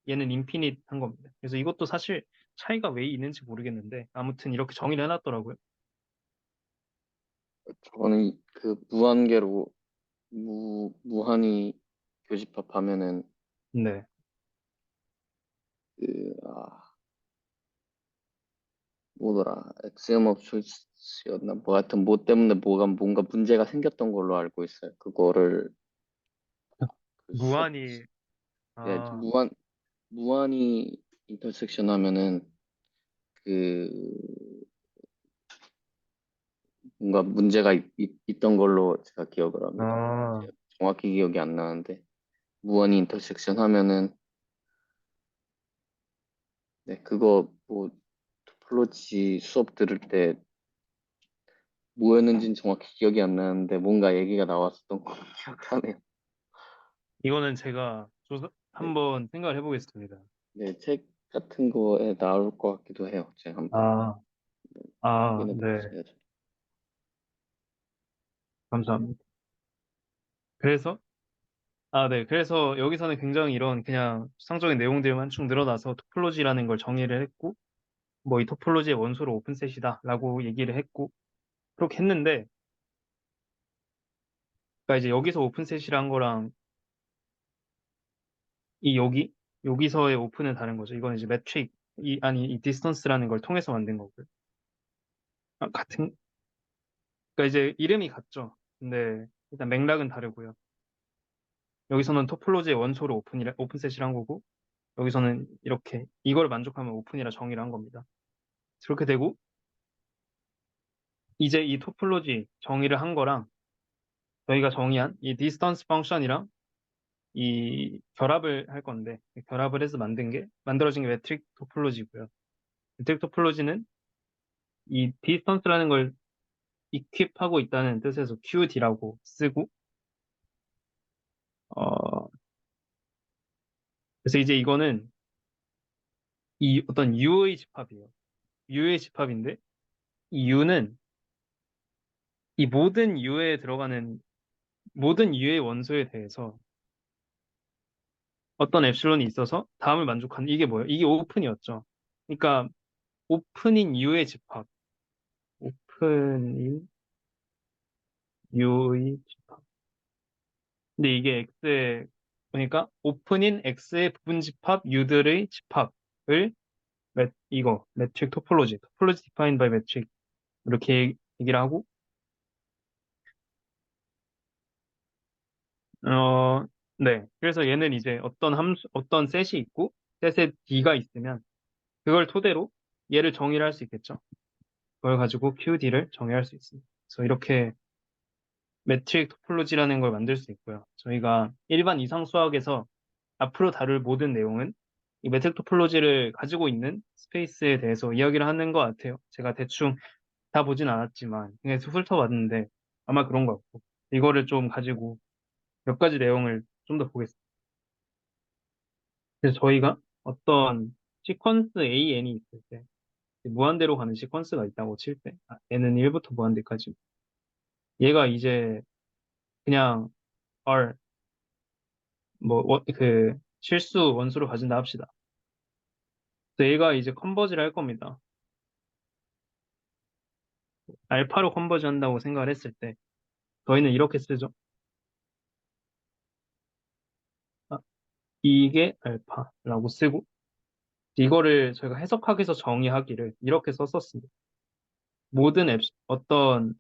Speaker 2: 얘는 인피니트한 겁니다. 그래서 이것도 사실 차이가 왜 있는지 모르겠는데 아무튼 이렇게 정의를 해놨더라고요.
Speaker 3: 저는 그 무한계로 무한히 교집합하면은
Speaker 2: 네.
Speaker 3: 그 뭐더라 엑스엠 오브 초이스였나 뭐 하여튼 뭐 때문에 뭔가 문제가 생겼던 걸로 알고 있어요. 그거를 그 수업
Speaker 2: 무한히
Speaker 3: 예,
Speaker 2: 아,
Speaker 3: 무한히 인터섹션 하면은 그 뭔가 문제가 있던 걸로 제가 기억을 합니다.
Speaker 2: 아,
Speaker 3: 제가 정확히 기억이 안 나는데 무한히 인터섹션 하면은 네, 그거 뭐 토폴로지 수업 들을 때 뭐였는지는 정확히 기억이 안 나는데 뭔가 얘기가 나왔었던 걸로 기억하네요.
Speaker 2: 이거는 제가
Speaker 3: 네,
Speaker 2: 한번 생각을 해보겠습니다.
Speaker 3: 네, 책 같은 거에 나올 것 같기도 해요. 제가 한번
Speaker 2: 아, 아,
Speaker 3: 확인해
Speaker 2: 네.
Speaker 3: 보겠습니다.
Speaker 2: 감사합니다. 그래서 네. 그래서 여기서는 굉장히 이런 그냥 수상적인 내용들만 쭉 늘어나서 토폴로지라는 걸 정의를 했고 뭐 이 토폴로지의 원소로 오픈셋이다라고 얘기를 했고 그렇게 했는데 그러니까 이제 여기서 오픈셋이란 거랑 이 여기서의 오픈은 다른 거죠. 이건 이제 매트릭 이 디스턴스라는 걸 통해서 만든 거고요. 같은 그러니까 이제 이름이 같죠. 근데 일단 맥락은 다르고요. 여기서는 토폴로지의 원소로 오픈셋이란 거고 여기서는 이렇게 이걸 만족하면 오픈이라 정의를 한 겁니다. 그렇게 되고 이제 이 토폴로지 정의를 한 거랑 저희가 정의한 이 디스턴스 펑션이랑 이 결합을 할 건데 결합을 해서 만들어진 게 매트릭 토폴로지고요. 매트릭 토폴로지는 이 디스턴스라는 걸 이퀄하고 있다는 뜻에서 QD라고 쓰고 어 그래서 이제 이거는 이 어떤 U의 집합이에요. U의 집합인데 이 U는 이 모든 U에 들어가는 모든 U의 원소에 대해서 어떤 엡실론이 있어서 다음을 만족하는 이게 뭐예요? 이게 오픈이었죠. 그러니까 오픈인 U의 집합, 오픈인 U의 집합. 근데 이게 X의 그러니까 오픈인 X의 부분 집합 U들의 집합을 이거 매트릭 토폴로지 디파인드 바이 매트릭 이렇게 얘기를 하고 어 네. 그래서 얘는 이제 어떤 셋이 있고 셋에 D가 있으면 그걸 토대로 얘를 정의를 할 수 있겠죠. 그걸 가지고 QD를 정의할 수 있습니다. 그래서 이렇게 매트릭 토폴로지라는 걸 만들 수 있고요. 저희가 일반 이상 수학에서 앞으로 다룰 모든 내용은 이 매트릭 토폴로지를 가지고 있는 스페이스에 대해서 이야기를 하는 것 같아요. 제가 대충 다 보진 않았지만 그냥 훑어봤는데 아마 그런 것 같고 이거를 좀 가지고 몇 가지 내용을 좀 더 보겠습니다. 그래서 저희가 어떤 시퀀스 AN이 있을 때 무한대로 가는 시퀀스가 있다고 칠 때 n은 1부터 무한대까지 얘가 이제 그냥 R 그 실수 원수로 가진다 합시다. 그래서 얘가 이제 컨버지를 할 겁니다. 알파로 컨버지 한다고 생각을 했을 때 저희는 이렇게 쓰죠. 아, 이게 알파라고 쓰고 이거를 저희가 해석학에서 정의하기를 이렇게 썼었습니다. 모든 어떤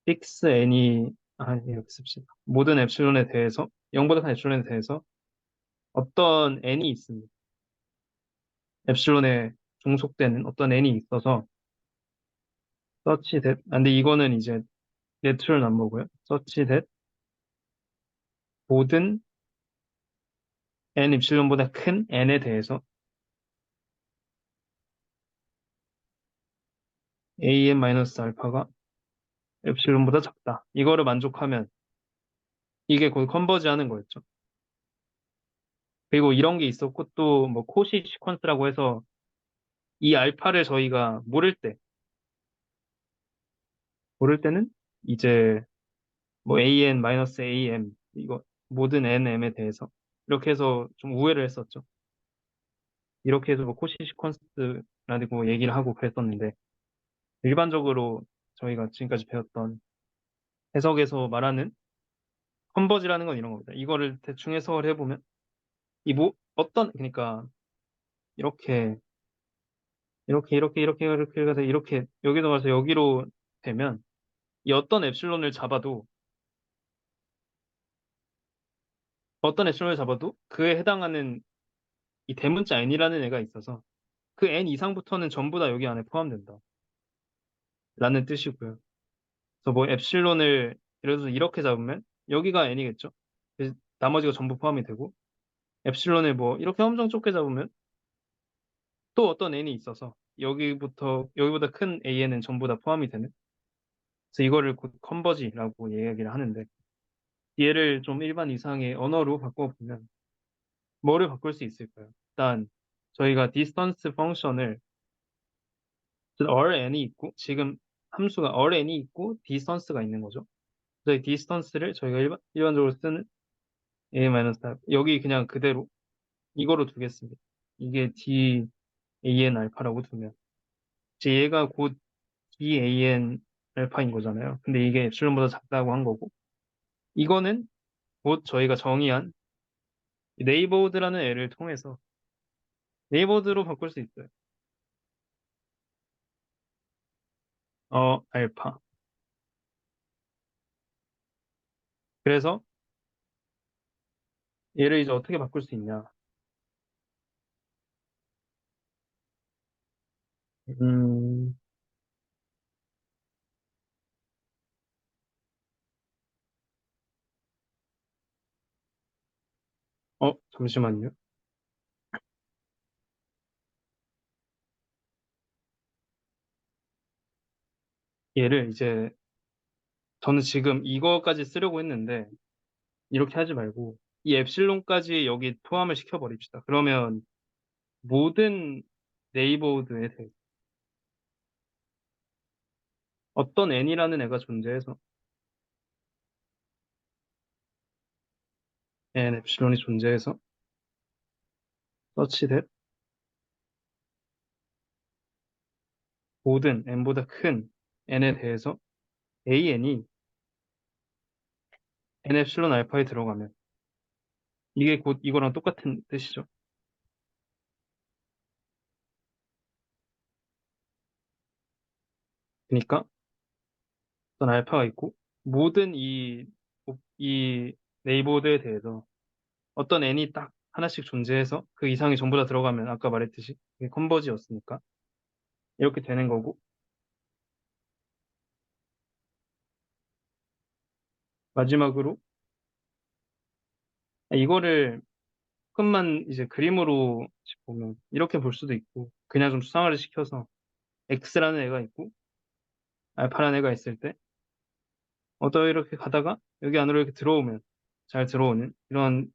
Speaker 2: fix n이 이렇게 씁시다. 모든 엡실론에 대해서 0보다 큰 엡실론에 대해서 어떤 n이 있습니다. 엡실론에 종속되는 어떤 n이 있어서 such that 근데 이거는 이제 내추럴 넘버고요. such that 모든 n 입실론보다 큰 n에 대해서 an-알파가 엡실론보다 작다. 이거를 만족하면 이게 곧 컨버지 하는 거였죠. 그리고 이런 게 있었고 또 뭐 코시 시퀀스라고 해서 이 알파를 저희가 모를 때는 이제 뭐 an-am 이거 모든 nm에 대해서 이렇게 해서 좀 우회를 했었죠. 이렇게 해서 뭐 코시 시퀀스라고 얘기를 하고 그랬었는데 일반적으로 저희가 지금까지 배웠던 해석에서 말하는 컨버지라는 건 이런 겁니다. 이거를 대충 해석을 해보면 그러니까 이렇게 이렇게 가서 이렇게 여기로 가서 여기로 되면 이 어떤 엡실론을 잡아도 그에 해당하는 이 대문자 n이라는 애가 있어서 그 n 이상부터는 전부 다 여기 안에 포함된다. 라는 뜻이고요. 그래서 뭐 엡실론을 예를 들어서 이렇게 잡으면 여기가 n이겠죠. 그래서 나머지가 전부 포함이 되고 엡실론을 뭐 이렇게 엄청 좁게 잡으면 또 어떤 n이 있어서 여기보다 큰 an은 전부 다 포함이 되는. 그래서 이거를 곧 컨버지라고 이야기를 하는데 얘를 좀 일반 이상의 언어로 바꿔보면 뭐를 바꿀 수 있을까요? 일단 저희가 디스턴스 펑션을 rn이 있고 지금 함수가 rn이 있고 디스턴스가 있는 거죠. 그래서 이 디스턴스를 저희가 일반적으로 쓰는 a-r 여기 그냥 그대로 이거로 두겠습니다. 이게 dan 알파라고 두면 이제 얘가 곧 dan 알파인 거잖아요. 근데 이게 엡실론보다 작다고 한 거고 이거는 곧 저희가 정의한 네이버드라는 애를 통해서 네이버드로 바꿀 수 있어요. 알파. 그래서 얘를 이제 어떻게 바꿀 수 있냐? 음, 잠시만요. 얘를 이제 저는 지금 이거까지 쓰려고 했는데 이렇게 하지 말고 이 엡실론까지 여기 포함을 시켜버립시다. 그러면 모든 네이버드에 대해서 어떤 n이라는 애가 존재해서 n 엡실론이 존재해서 such that 모든 n보다 큰 n에 대해서 an이 n 엡실론 알파에 들어가면 이게 곧 이거랑 똑같은 뜻이죠. 그러니까 어떤 알파가 있고 모든 이 네이버드에 대해서 어떤 n이 딱 하나씩 존재해서 그 이상이 전부 다 들어가면 아까 말했듯이 이게 컨버지였으니까 이렇게 되는 거고, 마지막으로 이거를 조금만 이제 그림으로 보면 이렇게 볼 수도 있고, 그냥 좀 추상화를 시켜서 X라는 애가 있고 알파라는 애가 있을 때 이렇게 가다가 여기 안으로 이렇게 들어오면 잘 들어오는 이런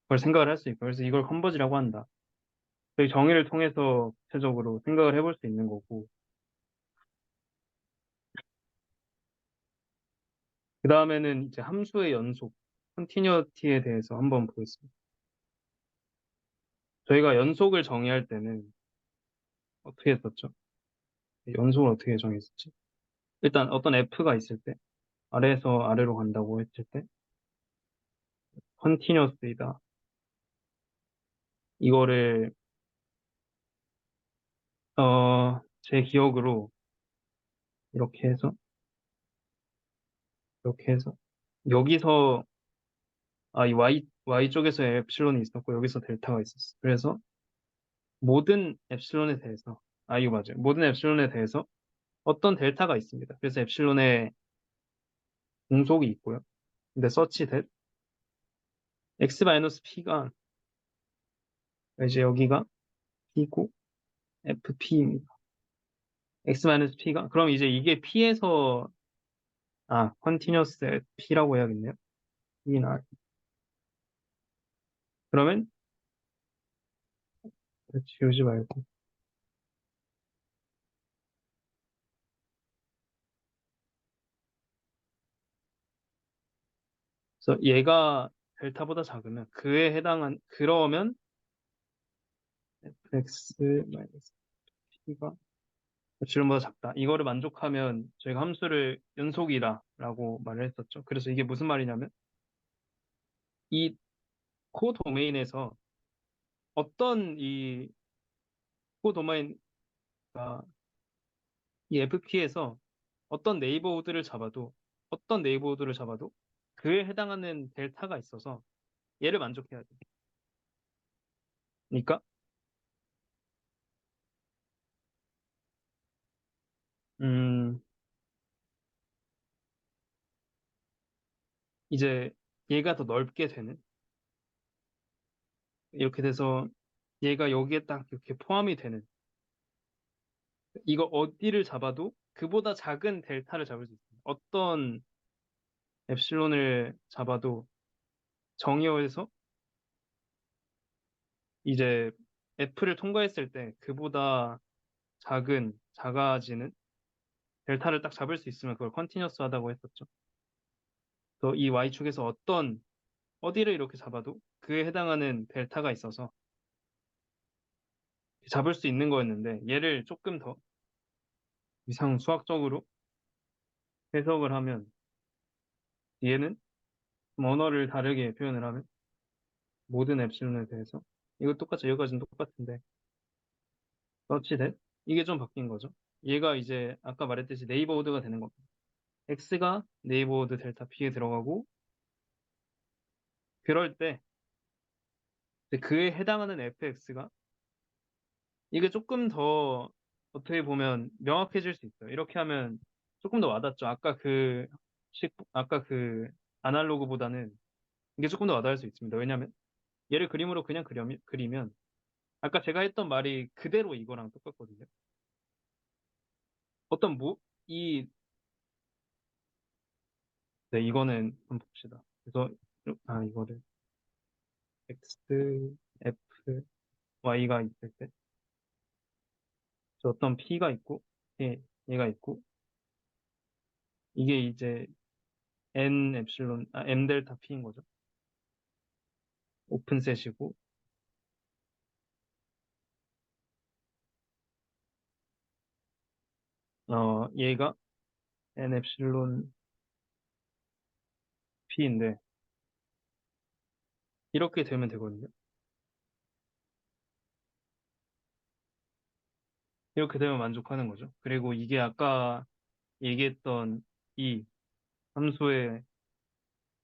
Speaker 2: 걸 생각을 할 수 있고, 그래서 이걸 컨버지라고 한다. 저희 정의를 통해서 구체적으로 생각을 해볼 수 있는 거고, 그 다음에는 이제 함수의 연속, 컨티뉴어티에 대해서 한번 보겠습니다. 저희가 연속을 정의할 때는 어떻게 했었죠? 연속을 어떻게 정했었지? 일단 어떤 f가 있을 때, 아래에서 아래로 간다고 했을 때, 컨티뉴어스이다. 이거를, 제 기억으로 이렇게 해서, 이렇게 해서, 여기서, 이 y 쪽에서 엡실론이 있었고, 여기서 델타가 있었어. 그래서 모든 엡실론에 대해서, 이거 맞아요. 모든 엡실론에 대해서 어떤 델타가 있습니다. 그래서 엡실론에 공속이 있고요. 근데 서치 that x-p가 이제 여기가 p고 fp입니다. x-p가 그럼 이제 이게 p에서 continuous at p라고 해야겠네요. p나 그러면 지우지 말고 그래서 얘가 델타보다 작으면 그에 해당한 그러면 x-p가 엡실론보다 작다. 이거를 만족하면 저희가 함수를 연속이다라고 말을 했었죠. 그래서 이게 무슨 말이냐면 이 코도메인에서 어떤 이 코도메인 이 FP에서 어떤 네이버후드를 잡아도 그에 해당하는 델타가 있어서 얘를 만족해야 돼. 그러니까 음, 이제 얘가 더 넓게 되는 이렇게 돼서 얘가 여기에 딱 이렇게 포함이 되는 이거 어디를 잡아도 그보다 작은 델타를 잡을 수 있어요. 어떤 엡실론을 잡아도 정의어에서 이제 F를 통과했을 때 그보다 작아지는 델타를 딱 잡을 수 있으면 그걸 컨티뉴어스 하다고 했었죠. 또 이 Y축에서 어디를 이렇게 잡아도 그에 해당하는 델타가 있어서 잡을 수 있는 거였는데 얘를 조금 더 이상 수학적으로 해석을 하면 얘는 좀 언어를 다르게 표현을 하면 모든 엡실론에 대해서 이거 똑같죠. 여기까지는 똑같은데 such that 이게 좀 바뀐 거죠. 얘가 이제 아까 말했듯이 네이버우드가 되는 겁니다. x가 네이버우드 델타 p에 들어가고 그럴 때 그에 해당하는 fx가 이게 조금 더 어떻게 보면 명확해질 수 있어요. 이렇게 하면 조금 더 와닿죠. 아까 그 아날로그보다는 이게 조금 더 와닿을 수 있습니다. 왜냐하면 얘를 그림으로 그냥 그리면 아까 제가 했던 말이 그대로 이거랑 똑같거든요. 어떤 이 네, 이거는 한번 봅시다. 그래서 이거를 x, f, y가 있을 때 어떤 p가 있고 얘가 있고 이게 이제 m 델타 p인 거죠. 오픈셋이고 얘가 n 엡실론 p인데 이렇게 되면 되거든요. 이렇게 되면 만족하는 거죠. 그리고 이게 아까 얘기했던 이 함수의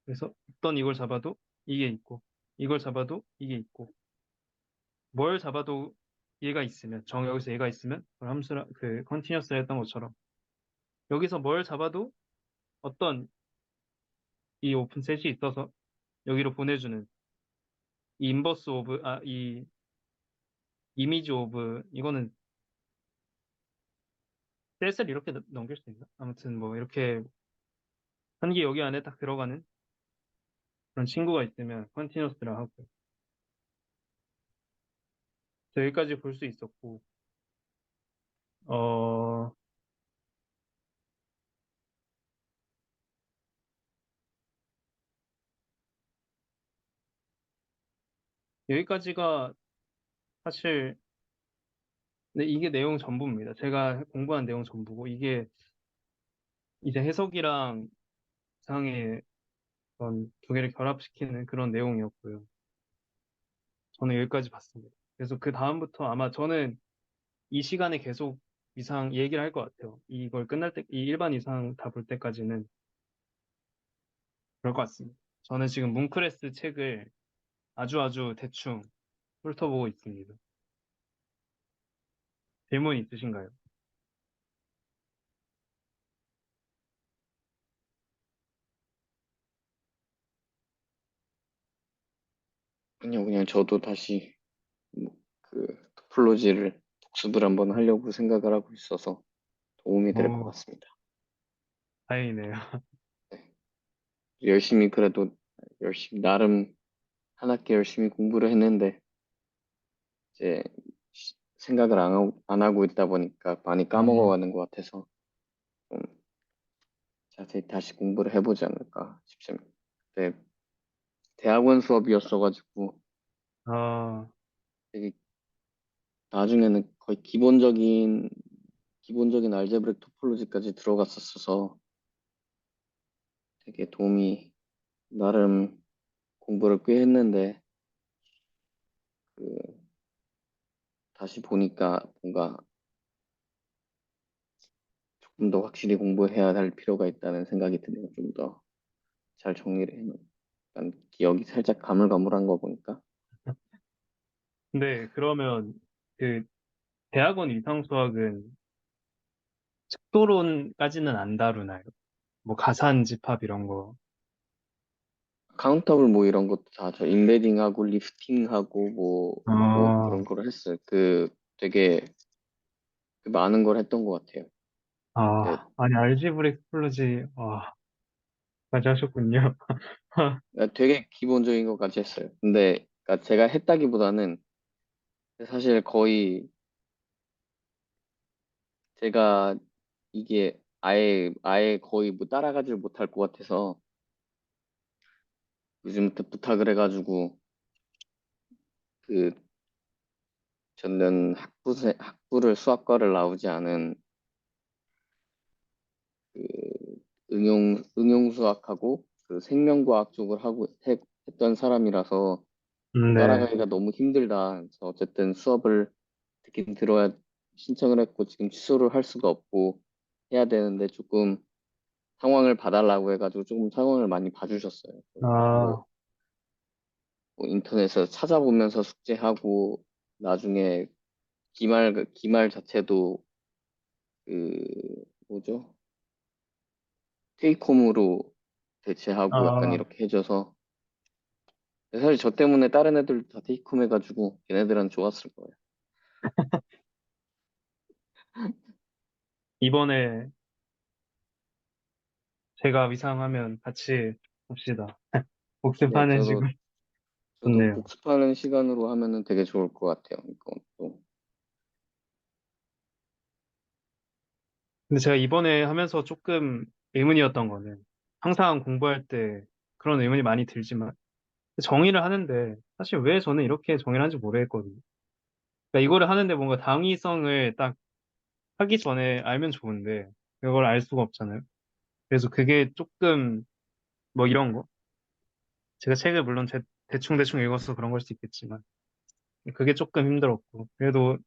Speaker 2: 그래서 어떤 이걸 잡아도 이게 있고 이걸 잡아도 이게 있고 뭘 잡아도 얘가 있으면, 여기서 얘가 있으면, 그 컨티뉴어스를 했던 것처럼, 여기서 뭘 잡아도 어떤 이 오픈셋이 있어서 여기로 보내주는 이 인버스 오브, 이 이미지 오브, 이거는 셋을 이렇게 넘길 수 있나? 아무튼 뭐 이렇게 한 개 여기 안에 딱 들어가는 그런 친구가 있으면 컨티뉴어스라 하고 여기까지 볼 수 있었고 어 여기까지가 사실 네, 이게 내용 전부입니다. 제가 공부한 내용 전부고 이게 이제 해석이랑 이상의 그런 두 개를 결합시키는 그런 내용이었고요. 저는 여기까지 봤습니다. 그래서 그 다음부터 아마 저는 이 시간에 계속 이상 얘기를 할 것 같아요. 이걸 끝날 때, 이 일반 이상 다 볼 때까지는 그럴 것 같습니다. 저는 지금 뭉크레스 책을 아주 대충 훑어보고 있습니다. 질문 있으신가요?
Speaker 3: 그냥 저도 다시 그 토폴로지를 복습을 한번 하려고 생각을 하고 있어서 도움이 될 것
Speaker 2: 오,
Speaker 3: 같습니다.
Speaker 2: 다행이네요.
Speaker 3: 네. 열심히 그래도 열심히 나름 한 학기 열심히 공부를 했는데 이제 생각을 안 하고 있다 보니까 많이
Speaker 2: 음,
Speaker 3: 까먹어가는 것 같아서 좀 자세히 다시 공부를 해보지 않을까 싶습니다. 그때 대학원 수업이었어가지고
Speaker 2: 아,
Speaker 3: 되게 나중에는 거의 기본적인 알제브릭 토폴로지까지 들어갔었어서 되게 도움이 나름 공부를 꽤 했는데 그 다시 보니까 뭔가 조금 더 확실히 공부해야 할 필요가 있다는 생각이 드네요. 좀 더 잘 정리를 해놓은. 약간 기억이 살짝 가물가물한 거 보니까.
Speaker 2: 근데 그러면 그 대학원 위상 수학은 척도론까지는 안 다루나요? 뭐 가산 집합 이런 거.
Speaker 3: 카운터블 뭐 이런 것도 다 저 인베딩하고 리프팅하고 뭐
Speaker 2: 아,
Speaker 3: 그런 걸 했어요. 그 되게 그 많은 걸 했던 것 같아요. 네,
Speaker 2: 아니 알지브릭 플러지 까지 하셨군요.
Speaker 3: 되게 기본적인 것까지 했어요. 근데 그러니까 제가 했다기보다는 사실 거의 제가 이게 아예 거의 뭐 따라가지를 못할 것 같아서 요즘부터 부탁을 해가지고 그 저는 학부를 수학과를 나오지 않은 그 응용 수학하고 그 생명과학 쪽을 했던 사람이라서 좀
Speaker 2: 네.
Speaker 3: 따라가기가 너무 힘들다. 그래서 어쨌든 수업을 듣긴 들어야 신청을 했고 지금 취소를 할 수가 없고 해야 되는데 조금 상황을 봐달라고 해가지고 조금 상황을 많이 봐주셨어요.
Speaker 2: 아,
Speaker 3: 뭐, 뭐 인터넷에서 찾아보면서 숙제하고 나중에 기말 자체도 그 뭐죠? 테이크홈으로 대체하고 약간
Speaker 2: 아,
Speaker 3: 이렇게 해줘서 사실 저 때문에 다른 애들 다 테이크홈 해가지고 걔네들은 좋았을 거예요.
Speaker 2: 이번에 제가 위상하면 같이 봅시다.
Speaker 3: 네,
Speaker 2: 복습하는 시간
Speaker 3: 저도
Speaker 2: 좋네요.
Speaker 3: 복습하는 시간으로 하면은 되게 좋을 것 같아요. 이건 또
Speaker 2: 근데 제가 이번에 하면서 조금 의문이었던 거는 항상 공부할 때 그런 의문이 많이 들지만 정의를 하는데 사실 왜 저는 이렇게 정의를 하는지 모르겠거든요. 그러니까 이거를 하는데 뭔가 당위성을 딱 하기 전에 알면 좋은데 그걸 알 수가 없잖아요. 그래서 그게 조금 뭐 이런 거 제가 책을 물론 대충 읽어서 그런 걸 수 있겠지만 그게 조금 힘들었고 그래도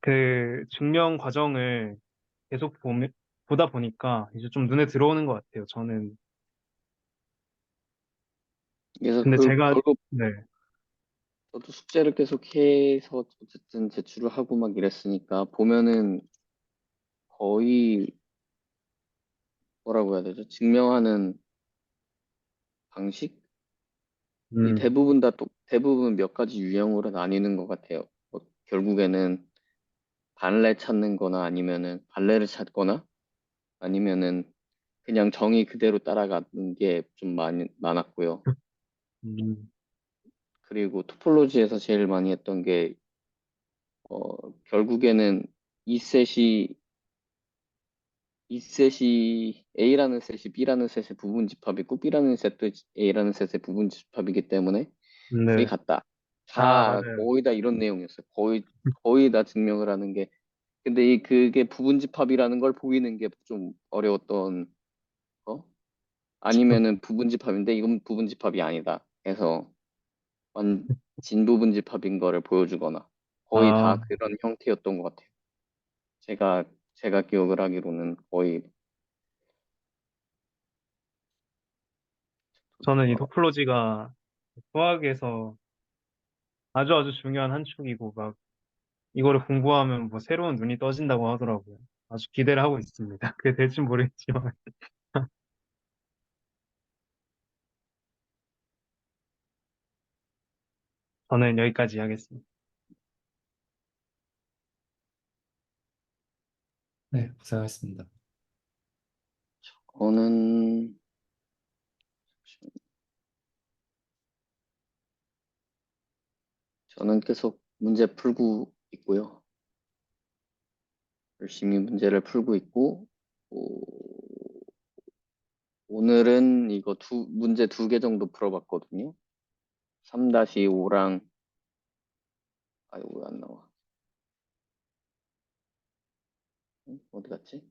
Speaker 2: 그 증명 과정을 계속 보다 보니까 이제 좀 눈에 들어오는 것 같아요. 저는
Speaker 3: 그래서
Speaker 2: 근데 제가 네.
Speaker 3: 저도 숙제를 계속 해서 어쨌든 제출을 하고 막 이랬으니까 보면은 거의 뭐라고 해야 되죠? 증명하는 방식이
Speaker 2: 음,
Speaker 3: 대부분 몇 가지 유형으로 나뉘는 것 같아요. 뭐 결국에는 발레 찾는 거나 아니면은 발레를 찾거나 아니면은 그냥 정의 그대로 따라가는 게 좀 많았고요.
Speaker 2: 음,
Speaker 3: 그리고 토폴로지에서 제일 많이 했던 게 결국에는 이 셋이 이 셋이 A라는 셋이 B라는 셋의 부분 집합이고 B라는 셋도 A라는 셋의 부분 집합이기 때문에 둘이
Speaker 2: 네.
Speaker 3: 같다.
Speaker 2: 아,
Speaker 3: 다
Speaker 2: 맞아요.
Speaker 3: 거의 다 이런 내용이었어요. 거의 다 증명을 하는 게. 근데 그게 부분 집합이라는 걸 보이는 게 좀 어려웠던 거? 아니면은 부분 집합인데 이건 부분 집합이 아니다. 해서 완 진부분 집합인 거를 보여주거나 거의 다
Speaker 2: 아,
Speaker 3: 그런 형태였던 것 같아요. 제가 기억을 하기로는 거의
Speaker 2: 저는 이
Speaker 3: 어,
Speaker 2: 토폴로지가 수학에서 아주 아주 중요한 한 축이고, 막, 이거를 공부하면 뭐 새로운 눈이 떠진다고 하더라고요. 아주 기대를 하고 있습니다. 그게 될진 모르겠지만. 저는 여기까지 하겠습니다.
Speaker 1: 네, 고생하셨습니다.
Speaker 3: 저는 저는 계속 문제 풀고 있고요. 열심히 문제를 풀고 있고 오, 오늘은 이거 문제 두 개 정도 풀어봤거든요. 3-5랑 아이고 왜 안 나와. 응? 어디 갔지?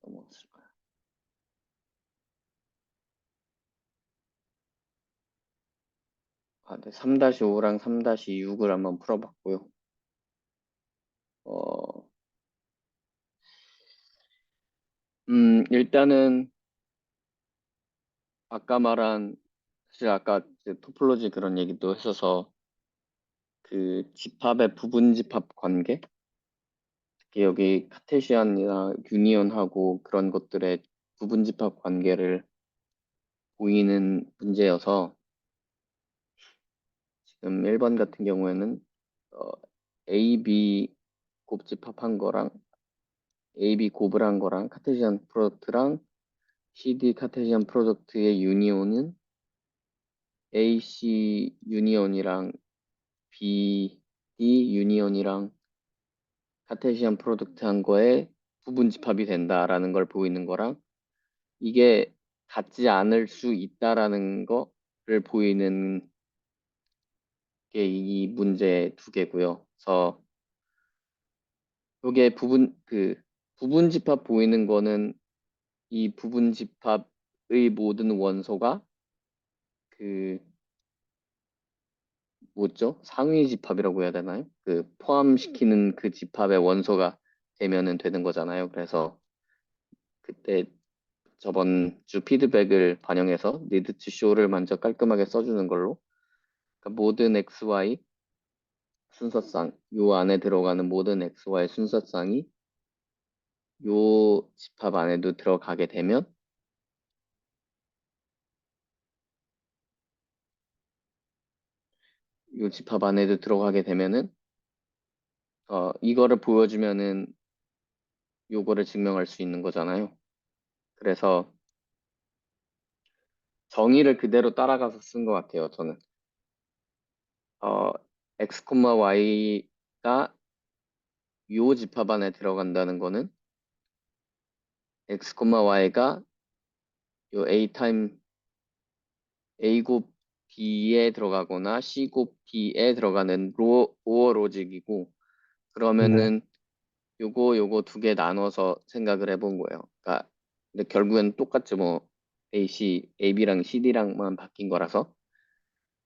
Speaker 3: 넘어갔을까요? 네, 3-5랑 3-6을 한번 풀어봤고요. 어, 일단은 아까 말한 사실 아까 이제 토폴로지 그런 얘기도 했어서 그 집합의 부분 집합 관계, 특히 여기 카테시안이나 유니온하고 그런 것들의 부분 집합 관계를 보이는 문제여서 지금 1번 같은 경우에는 어, A, B 곱집합한 거랑 A, B 곱을 한 거랑 카테시안 프로덕트랑 CD 카테시안 프로덕트의 유니온은 AC 유니온이랑 B, D 유니온이랑 카테시안 프로덕트 한 거에 부분 집합이 된다라는 걸 보이는 거랑 이게 같지 않을 수 있다라는 거를 보이는 게 이 문제 두 개고요. 그래서 이게 부분 집합 보이는 거는 이 부분 집합의 모든 원소가 그 뭐죠? 상위 집합이라고 해야 되나요? 그 포함시키는 그 집합의 원소가 되면은 되는 거잖아요. 그래서 그때 저번 주 피드백을 반영해서 need to show를 먼저 깔끔하게 써주는 걸로 그러니까 모든 XY 순서상 요 안에 들어가는 모든 XY 순서상이 요 집합 안에도 들어가게 되면 요 집합 안에도 들어가게 되면은 이거를 보여주면은 요거를 증명할 수 있는 거잖아요. 그래서 정의를 그대로 따라가서 쓴 것 같아요. 저는 어, x, y가 요 집합 안에 들어간다는 거는 x, y가 요 a 타임 a 곱 b에 들어가거나 c 곱 d에 들어가는 오어 로직이고
Speaker 2: 네.
Speaker 3: 그러면은 요거 두 개 나눠서 생각을 해본 거예요. 그러니까 근데 결국엔 똑같죠. 뭐 AB랑 CD랑만 바뀐 거라서.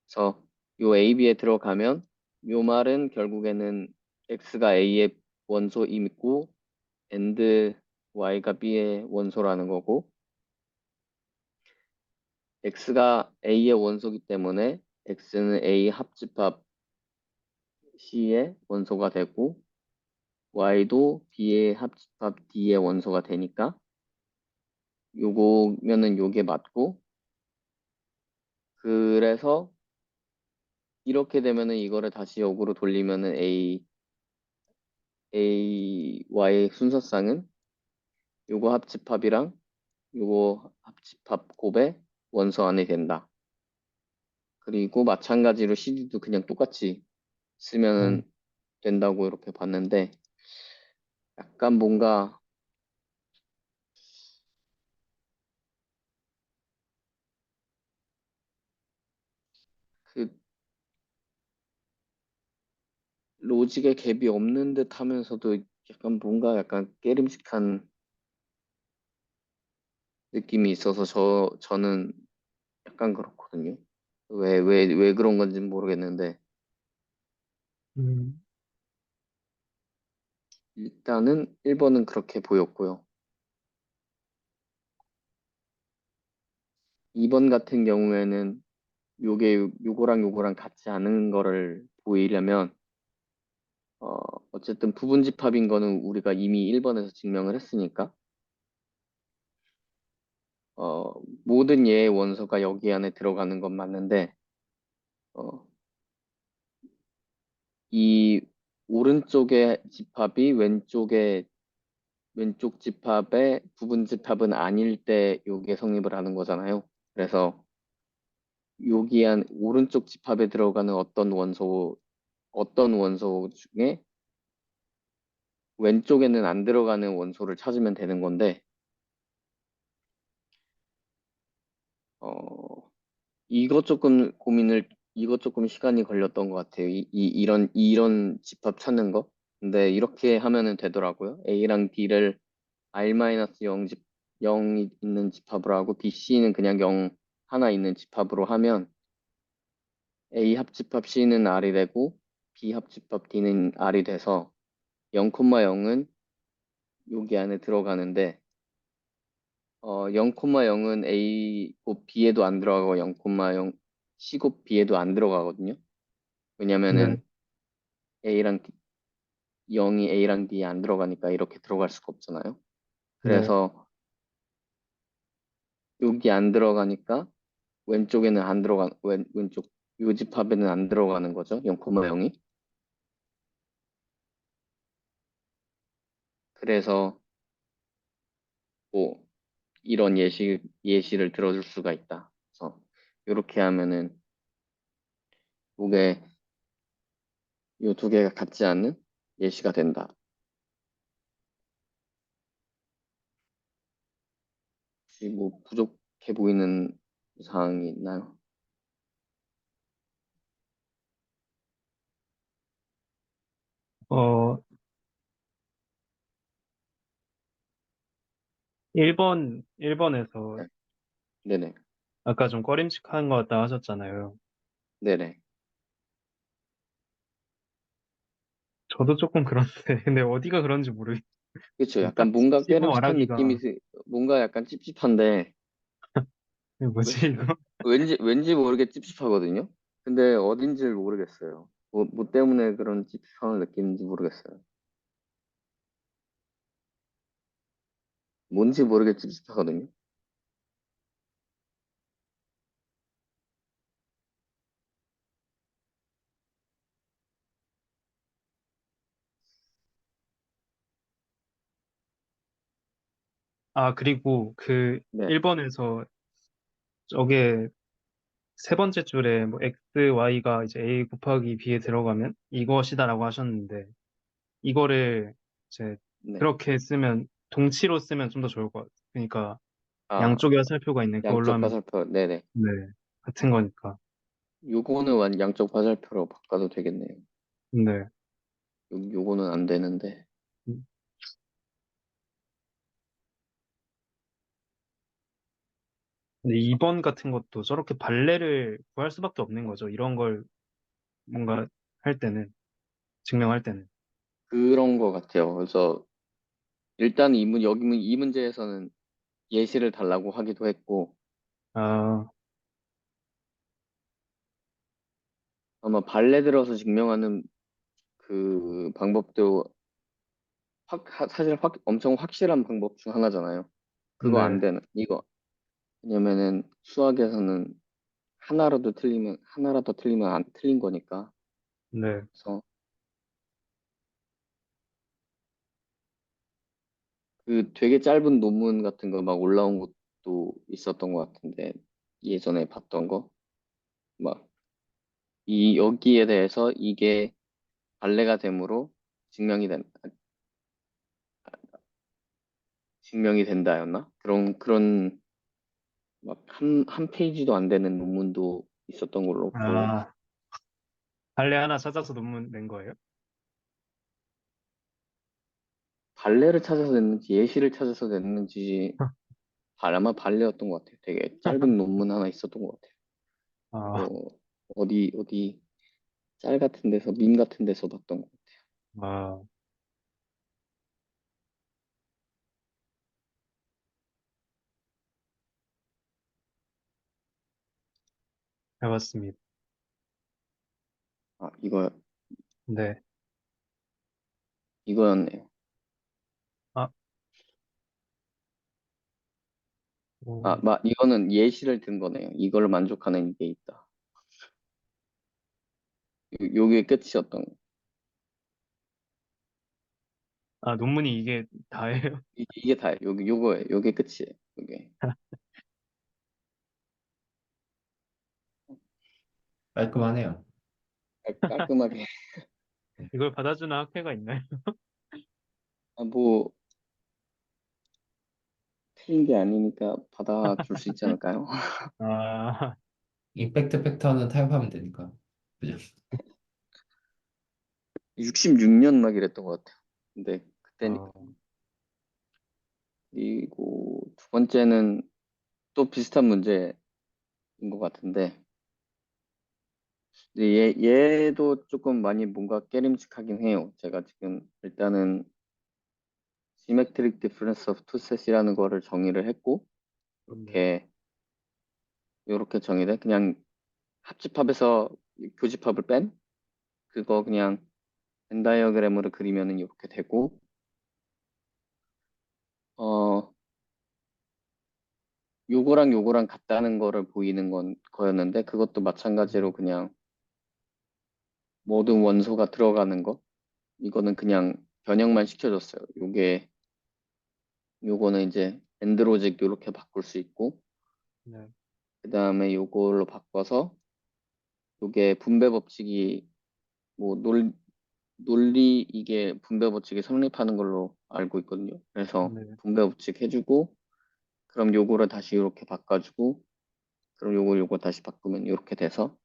Speaker 3: 그래서 요 AB에 들어가면 요 말은 결국에는 X가 A의 원소이고 and y가 b의 원소라는 거고, x가 a의 원소이기 때문에 x는 a 합집합 c의 원소가 되고, y도 b의 합집합 d의 원소가 되니까, 요거면은 요게 맞고, 그래서 이렇게 되면은 이거를 다시 역으로 돌리면은 y 순서쌍은 요거 합집합이랑 요거 합집합 곱의 원소 안에 된다. 그리고 마찬가지로 CD도 그냥 똑같이 쓰면은
Speaker 2: 음,
Speaker 3: 된다고 이렇게 봤는데, 약간 뭔가 그 로직의 갭이 없는 듯 하면서도 약간 뭔가 약간 깨림직한 느낌이 있어서 저는 약간 그렇거든요. 왜 그런 건지 모르겠는데,
Speaker 2: 음,
Speaker 3: 일단은 1번은 그렇게 보였고요. 2번 같은 경우에는 요거랑 요거랑 같지 않은 거를 보이려면, 어, 어쨌든 부분집합인 거는 우리가 이미 1번에서 증명을 했으니까, 어, 모든 예의 원소가 여기 안에 들어가는 건 맞는데, 어, 이 오른쪽의 집합이 왼쪽 집합의 부분 집합은 아닐 때 요게 성립을 하는 거잖아요. 그래서 여기 안 오른쪽 집합에 들어가는 어떤 원소 중에 왼쪽에는 안 들어가는 원소를 찾으면 되는 건데, 어, 이것 조금 시간이 걸렸던 것 같아요. 이런 집합 찾는 거. 근데 이렇게 하면은 되더라고요. A랑 D를 R-0 0이 있는 집합으로 하고 BC는 그냥 0 하나 있는 집합으로 하면 A 합집합 C는 R이 되고 B 합집합 D는 R이 돼서 0,0은 여기 안에 들어가는데, 0,0은 A 곱 B에도 안 들어가고 0,0 C 곱 B에도 안 들어가거든요.
Speaker 2: 네,
Speaker 3: 왜냐면은 A랑 0이 A랑 D에 안 들어가니까 이렇게 들어갈 수가 없잖아요.
Speaker 2: 네,
Speaker 3: 그래서 여기 안 들어가니까 왼쪽에는 안 들어가 왼쪽 요 집합에는 안 들어가는 거죠. 0,0이. 그래서 뭐 이런 예시를 들어줄 수가 있다. 그래서 이렇게 하면은 요게 요 두 개가 같지 않는 예시가 된다. 혹시 뭐 부족해 보이는 사항이 있나요?
Speaker 2: 어, 1번에서
Speaker 3: 네. 네네.
Speaker 2: 아까 좀 꺼림칙한 것 같다 하셨잖아요.
Speaker 3: 네네.
Speaker 2: 저도 조금 그런데, 근데 어디가 그런지 모르겠어요.
Speaker 3: 그렇죠. 약간
Speaker 2: 딱
Speaker 3: 뭔가
Speaker 2: 찝어
Speaker 3: 깨름직한 느낌이
Speaker 2: 말하기가,
Speaker 3: 뭔가 약간 찝찝한데
Speaker 2: 이게
Speaker 3: 왜-
Speaker 2: 뭐지, 이거?
Speaker 3: 왠지 모르게 찝찝하거든요. 근데 어딘지를 모르겠어요. 뭐 때문에 그런 찝찝함을 느끼는지 모르겠어요. 뭔지 모르게 찝찝하거든요.
Speaker 2: 아, 그리고 그
Speaker 3: 네,
Speaker 2: 1번에서 저게 세 번째 줄에 뭐 x, y가 이제 a 곱하기 b에 들어가면 이것이다라고 하셨는데, 이거를 이제
Speaker 3: 네.
Speaker 2: 그렇게 쓰면, 동치로 쓰면 좀 더 좋을 것 같아요. 그러니까
Speaker 3: 아,
Speaker 2: 양쪽에 화살표가 있는 그걸로
Speaker 3: 양쪽
Speaker 2: 하면,
Speaker 3: 화살표. 네네.
Speaker 2: 네, 같은 거니까.
Speaker 3: 요거는 양쪽 화살표로 바꿔도 되겠네요.
Speaker 2: 네.
Speaker 3: 요거는 안 되는데.
Speaker 2: 근데 2번 같은 것도 저렇게 발레를 구할 수밖에 없는 거죠. 이런 걸 뭔가 할 때는, 증명할 때는.
Speaker 3: 그런 거 같아요. 그래서 일단 이 문제에서는 예시를 달라고 하기도 했고,
Speaker 2: 아,
Speaker 3: 아마 발레 들어서 증명하는 그 방법도 사실 엄청 확실한 방법 중 하나잖아요. 그거 안
Speaker 2: 네,
Speaker 3: 되는, 이거. 왜냐면은 수학에서는 하나라도 틀리면 안 틀린 거니까.
Speaker 2: 네,
Speaker 3: 그래서 그 되게 짧은 논문 같은 거 막 올라온 것도 있었던 것 같은데, 예전에 봤던 거. 막, 여기에 대해서 이게 발레가 됨으로 증명이 된, 증명이 된다였나? 그런, 막 한 페이지도 안 되는 논문도 있었던 걸로 보여요.
Speaker 2: 아, 발레 하나 찾아서 논문 낸 거예요?
Speaker 3: 발레를 찾아서 냈는지 예시를 찾아서 냈는지 아마 발레였던 것 같아요. 되게 짧은 논문 하나 있었던 것 같아요.
Speaker 2: 아,
Speaker 3: 어, 어디 짤 같은 데서 밈 같은 데서 봤던 것 같아요.
Speaker 2: 아, 해봤습니다.
Speaker 3: 아,
Speaker 2: 네,
Speaker 3: 이거였네요.
Speaker 2: 아, 오,
Speaker 3: 이거는 예시를 든 거네요. 이걸 만족하는 이게 있다. 요게 끝이었던 거.
Speaker 2: 아, 논문이 이게 다예요?
Speaker 3: 이게 다예요. 요거예요. 요게 끝이에요. 요게.
Speaker 1: 깔끔하네요.
Speaker 3: 깔끔하게.
Speaker 2: 이걸 받아주는 학회가 있나요?
Speaker 3: 뭐, 틀린 게 아니니까 받아줄 수 있지 않을까요?
Speaker 2: 아,
Speaker 1: 임팩트 팩터는 타협하면 되니까. 그죠?
Speaker 3: 66년 막 이랬던 것 같아요. 근데 그때니까.
Speaker 2: 어,
Speaker 3: 그리고 두 번째는 또 비슷한 문제인 것 같은데, 근데 얘도 조금 많이 뭔가 깨림칙하긴 해요. 제가 지금 일단은 Symmetric Difference of Two Set이라는 거를 정의를 했고,
Speaker 2: 네,
Speaker 3: 이렇게 정의돼. 그냥 합집합에서 교집합을 뺀 그거 그냥 벤 다이어그램으로 그리면은 이렇게 되고, 어, 요거랑 같다는 거를 보이는 거였는데, 그것도 마찬가지로 그냥 모든 원소가 들어가는 거. 이거는 그냥 변형만 시켜줬어요. 요거는 이제 엔드로직 요렇게 바꿀 수 있고,
Speaker 2: 네,
Speaker 3: 그 다음에 요걸로 바꿔서 요게 분배 법칙이 뭐 논리 이게 분배 법칙이 성립하는 걸로 알고 있거든요. 그래서
Speaker 2: 네,
Speaker 3: 분배 법칙 해주고, 그럼 요거를 다시 이렇게 바꿔주고, 그럼 요거 다시 바꾸면 이렇게 돼서,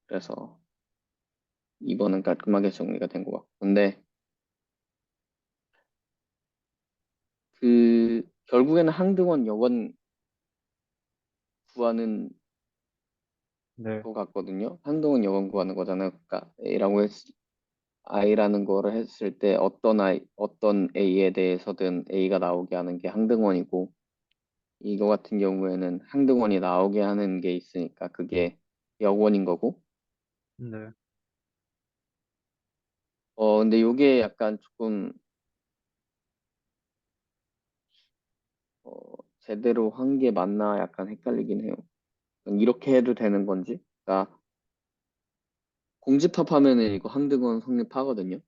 Speaker 3: 그래서 2번은 깔끔하게 정리가 된 것 같고. 근데 그 결국에는 항등원 여건 구하는
Speaker 2: 네,
Speaker 3: 것 같거든요. 항등원 여건 구하는 거잖아요. 그러니까 I라는 거를 했을 때 어떤 A에 대해서든 A가 나오게 하는 게 항등원이고, 이거 같은 경우에는 항등원이 나오게 하는 게 있으니까 그게 여건인 거고.
Speaker 2: 네.
Speaker 3: 근데 요게 약간 조금 어, 제대로 한 게 맞나 약간 헷갈리긴 해요. 이렇게 해도 되는 건지. 그러니까 공집합하면은 이거 항등원 성립하거든요.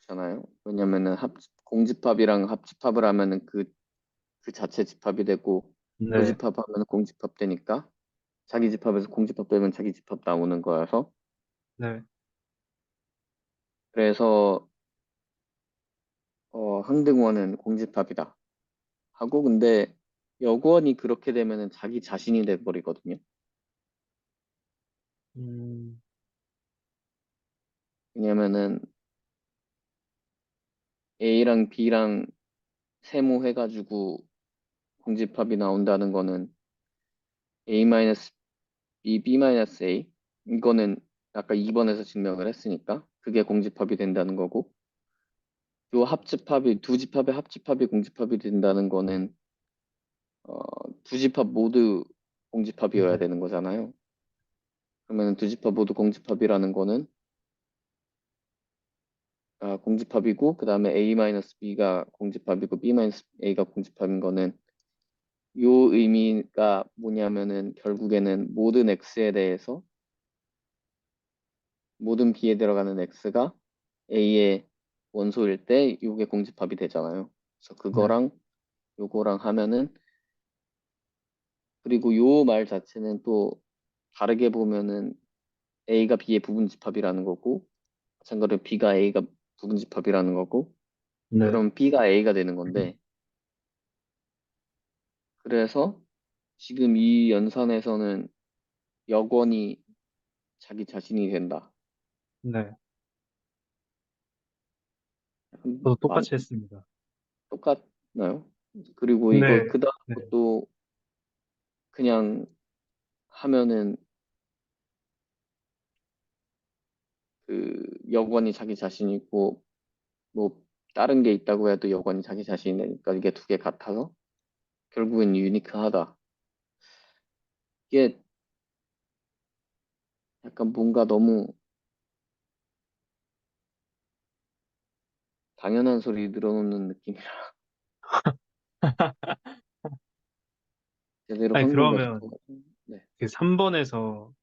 Speaker 3: 그렇잖아요. 왜냐면은 공집합이랑 합집합을 하면은 그 자체 집합이 되고,
Speaker 2: 네,
Speaker 3: 교집합하면 공집합 되니까 자기 집합에서 공집합 되면 자기 집합 나오는 거여서.
Speaker 2: 네.
Speaker 3: 그래서 항등원은 공집합이다 하고, 근데 여권이 그렇게 되면은 자기 자신이 돼버리거든요.
Speaker 2: 음,
Speaker 3: 왜냐면은 A랑 B랑 세모해가지고 공집합이 나온다는 거는 A-B, B-A 이거는 아까 2번에서 증명을 했으니까 그게 공집합이 된다는 거고, 요 합집합이 두 집합의 합집합이 공집합이 된다는 거는 두 집합 모두 공집합이어야
Speaker 2: 네.
Speaker 3: 되는 거잖아요. 그러면 두 집합 모두 공집합이라는 거는 공집합이고 그 다음에 A-B가 공집합이고 B-A가 공집합인 거는 요 의미가 뭐냐면은 결국에는 모든 X에 대해서 모든 B에 들어가는 X가 A의 원소일 때 요게 공집합이 되잖아요. 그래서
Speaker 2: 네.
Speaker 3: 그거랑 요거랑 하면은 그리고 요 말 자체는 또 다르게 보면은 A가 B의 부분집합이라는 거고 마찬가지로 B가 A가 부분집합이라는 거고
Speaker 2: 네.
Speaker 3: 그럼 B가 A가 되는 건데 그래서 지금 이 연산에서는 여권이 자기 자신이 된다.
Speaker 2: 네.
Speaker 3: 약간
Speaker 2: 저도 똑같이 했습니다.
Speaker 3: 똑같나요? 그리고 이거
Speaker 2: 근데,
Speaker 3: 그다음
Speaker 2: 네.
Speaker 3: 것도 그냥 하면은 그 여권이 자기 자신이고 뭐 다른 게 있다고 해도 여권이 자기 자신이니까 이게 두 개 같아서 결국엔 유니크하다. 이게 약간 뭔가 너무 당연한 소리 늘어놓는 느낌이라 제대로
Speaker 2: 아니,
Speaker 3: 한국어
Speaker 2: 그러면
Speaker 3: 습관 네,
Speaker 2: 그 3번에서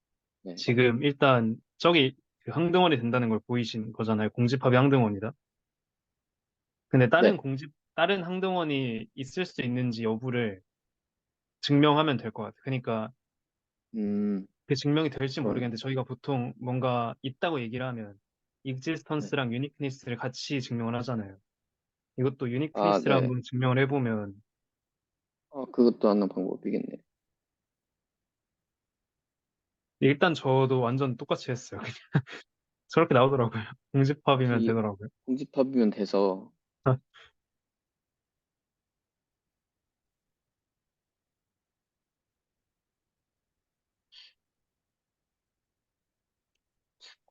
Speaker 3: 네,
Speaker 2: 지금 일단 저기 그 항등원이 된다는 걸 보이신 거잖아요. 공집합이 항등원이다. 근데
Speaker 3: 네,
Speaker 2: 다른 항등원이 있을 수 있는지 여부를 증명하면 될 것 같아요. 그러니까
Speaker 3: 음,
Speaker 2: 그 증명이 될지
Speaker 3: 그럼,
Speaker 2: 모르겠는데 저희가 보통 뭔가 있다고 얘기를 하면
Speaker 3: 네,
Speaker 2: existence랑 uniqueness를 같이 증명을 하잖아요. 이것도 uniqueness를
Speaker 3: 네,
Speaker 2: 한번 증명을 해보면
Speaker 3: 그것도 하나 방법이겠네.
Speaker 2: 일단 저도 완전 똑같이 했어요. 저렇게 나오더라고요. 공집합이면
Speaker 3: 이
Speaker 2: 되더라고요.
Speaker 3: 공집합이면 돼서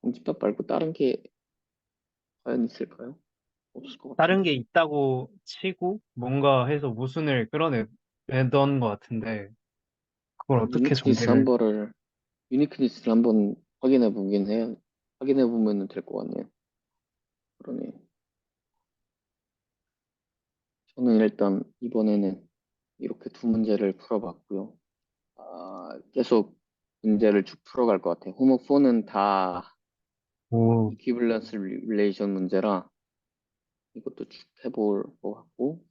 Speaker 3: 공집합 말고 다른 게 과연 있을까요? 없을 것
Speaker 2: 다른
Speaker 3: 같은데.
Speaker 2: 게 있다고 치고 뭔가 해서 모순을 끌어내던 것 같은데 그걸 어떻게
Speaker 3: 유니크니스
Speaker 2: 전개를
Speaker 3: 유니크니스를 한번 확인해 보긴 해요. 확인해 보면 될 것 같네요. 그러네. 저는 일단 이번에는 이렇게 두 문제를 풀어봤고요. 계속 문제를 쭉 풀어갈 것 같아요. 호목 4는 다
Speaker 2: 오,
Speaker 3: 이퀴밸런스 릴레이션 문제라 이것도 쭉 해볼 것 같고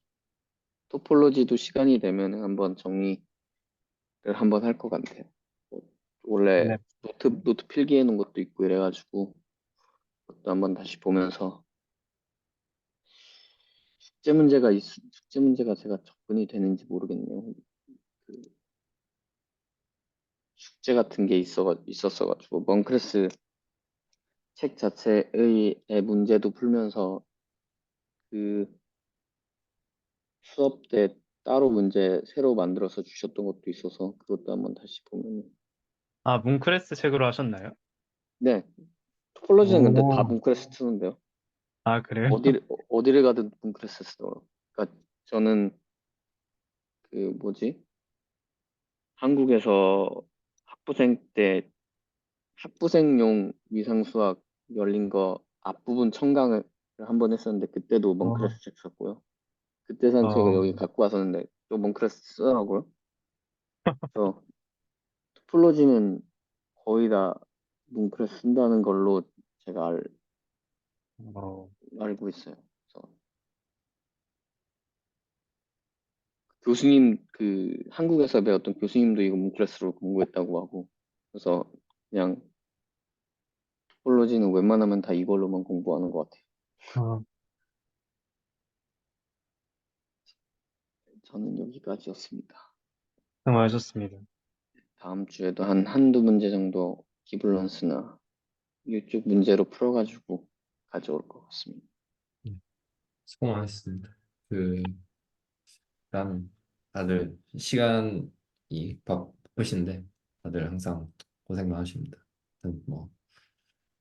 Speaker 3: 토폴로지도 시간이 되면 한번 정리를 한번 할 것 같아요. 뭐, 원래
Speaker 2: 네.
Speaker 3: 노트 필기해 놓은 것도 있고 이래가지고 그것도 한번 다시 보면서 숙제 문제가 제가 접근이 되는지 모르겠네요. 그 숙제 같은 게 있었어가지고 멍크레스 책 자체의 문제도 풀면서 그 수업 때 따로 문제 새로 만들어서 주셨던 것도 있어서 그것도 한번 다시 보면
Speaker 2: 아, 뭉크레스 책으로 하셨나요?
Speaker 3: 네 토폴로지는 근데 다
Speaker 2: 오,
Speaker 3: 뭉크레스 쓰는데요.
Speaker 2: 아, 그래요?
Speaker 3: 어디를 가든 뭉크레스 쓰더라고요. 그러니까 저는 그 뭐지 한국에서 학부생 때 학부생용 위상수학 열린 거 앞부분 첨강을 한번 했었는데 그때도
Speaker 2: 어,
Speaker 3: 몽크레스 책 썼고요. 그때 산 책을
Speaker 2: 어,
Speaker 3: 여기 갖고 왔었는데 또 몽크레스 쓰더라고요. 그래서 토폴로지는 거의 다 몽크레스 쓴다는 걸로 제가
Speaker 2: 어,
Speaker 3: 알고 있어요. 그래서 교수님 그 한국에서 배웠던 교수님도 이거 몽크레스로 공부했다고 하고 그래서 그냥 토폴로지는 웬만하면 다 이걸로만 공부하는 것 같아요.
Speaker 2: 어,
Speaker 3: 저는 여기까지였습니다.
Speaker 2: 수고하셨습니다.
Speaker 3: 다음 주에도 한두 문제 정도 기블런스나 이쪽 문제로 풀어가지고 가져올 것 같습니다.
Speaker 1: 수고 많으셨습니다. 그, 일단 다들 시간이 바쁘신데 다들 항상 고생 많으십니다. 아무튼 뭐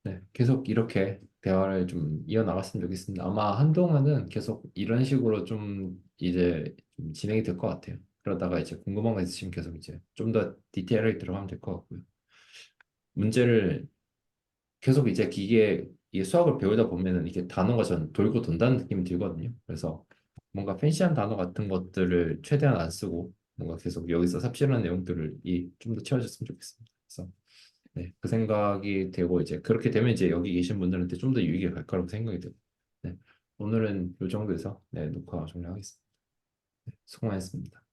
Speaker 1: 네, 계속 이렇게 대화를 좀 이어나갔으면 좋겠습니다. 아마 한동안은 계속 이런 식으로 좀 이제 좀 진행이 될 것 같아요. 그러다가 이제 궁금한 거 있으시면 계속 이제 좀 더 디테일하게 들어가면 될 것 같고요. 문제를 계속 이제 기계 이 수학을 배우다 보면은 이게 단어가 전 돌고 돈다는 느낌이 들거든요. 그래서 뭔가 팬시한 단어 같은 것들을 최대한 안 쓰고 뭔가 계속 여기서 삽질하는 내용들을 좀 더 채워줬으면 좋겠습니다. 그래서 네, 그 생각이 되고 이제 그렇게 되면 이제 여기 계신 분들한테 좀 더 유익이 갈 거라고 생각이 들고 네, 오늘은 이 정도에서 네, 녹화 종료하겠습니다. 네, 수고 많으셨습니다.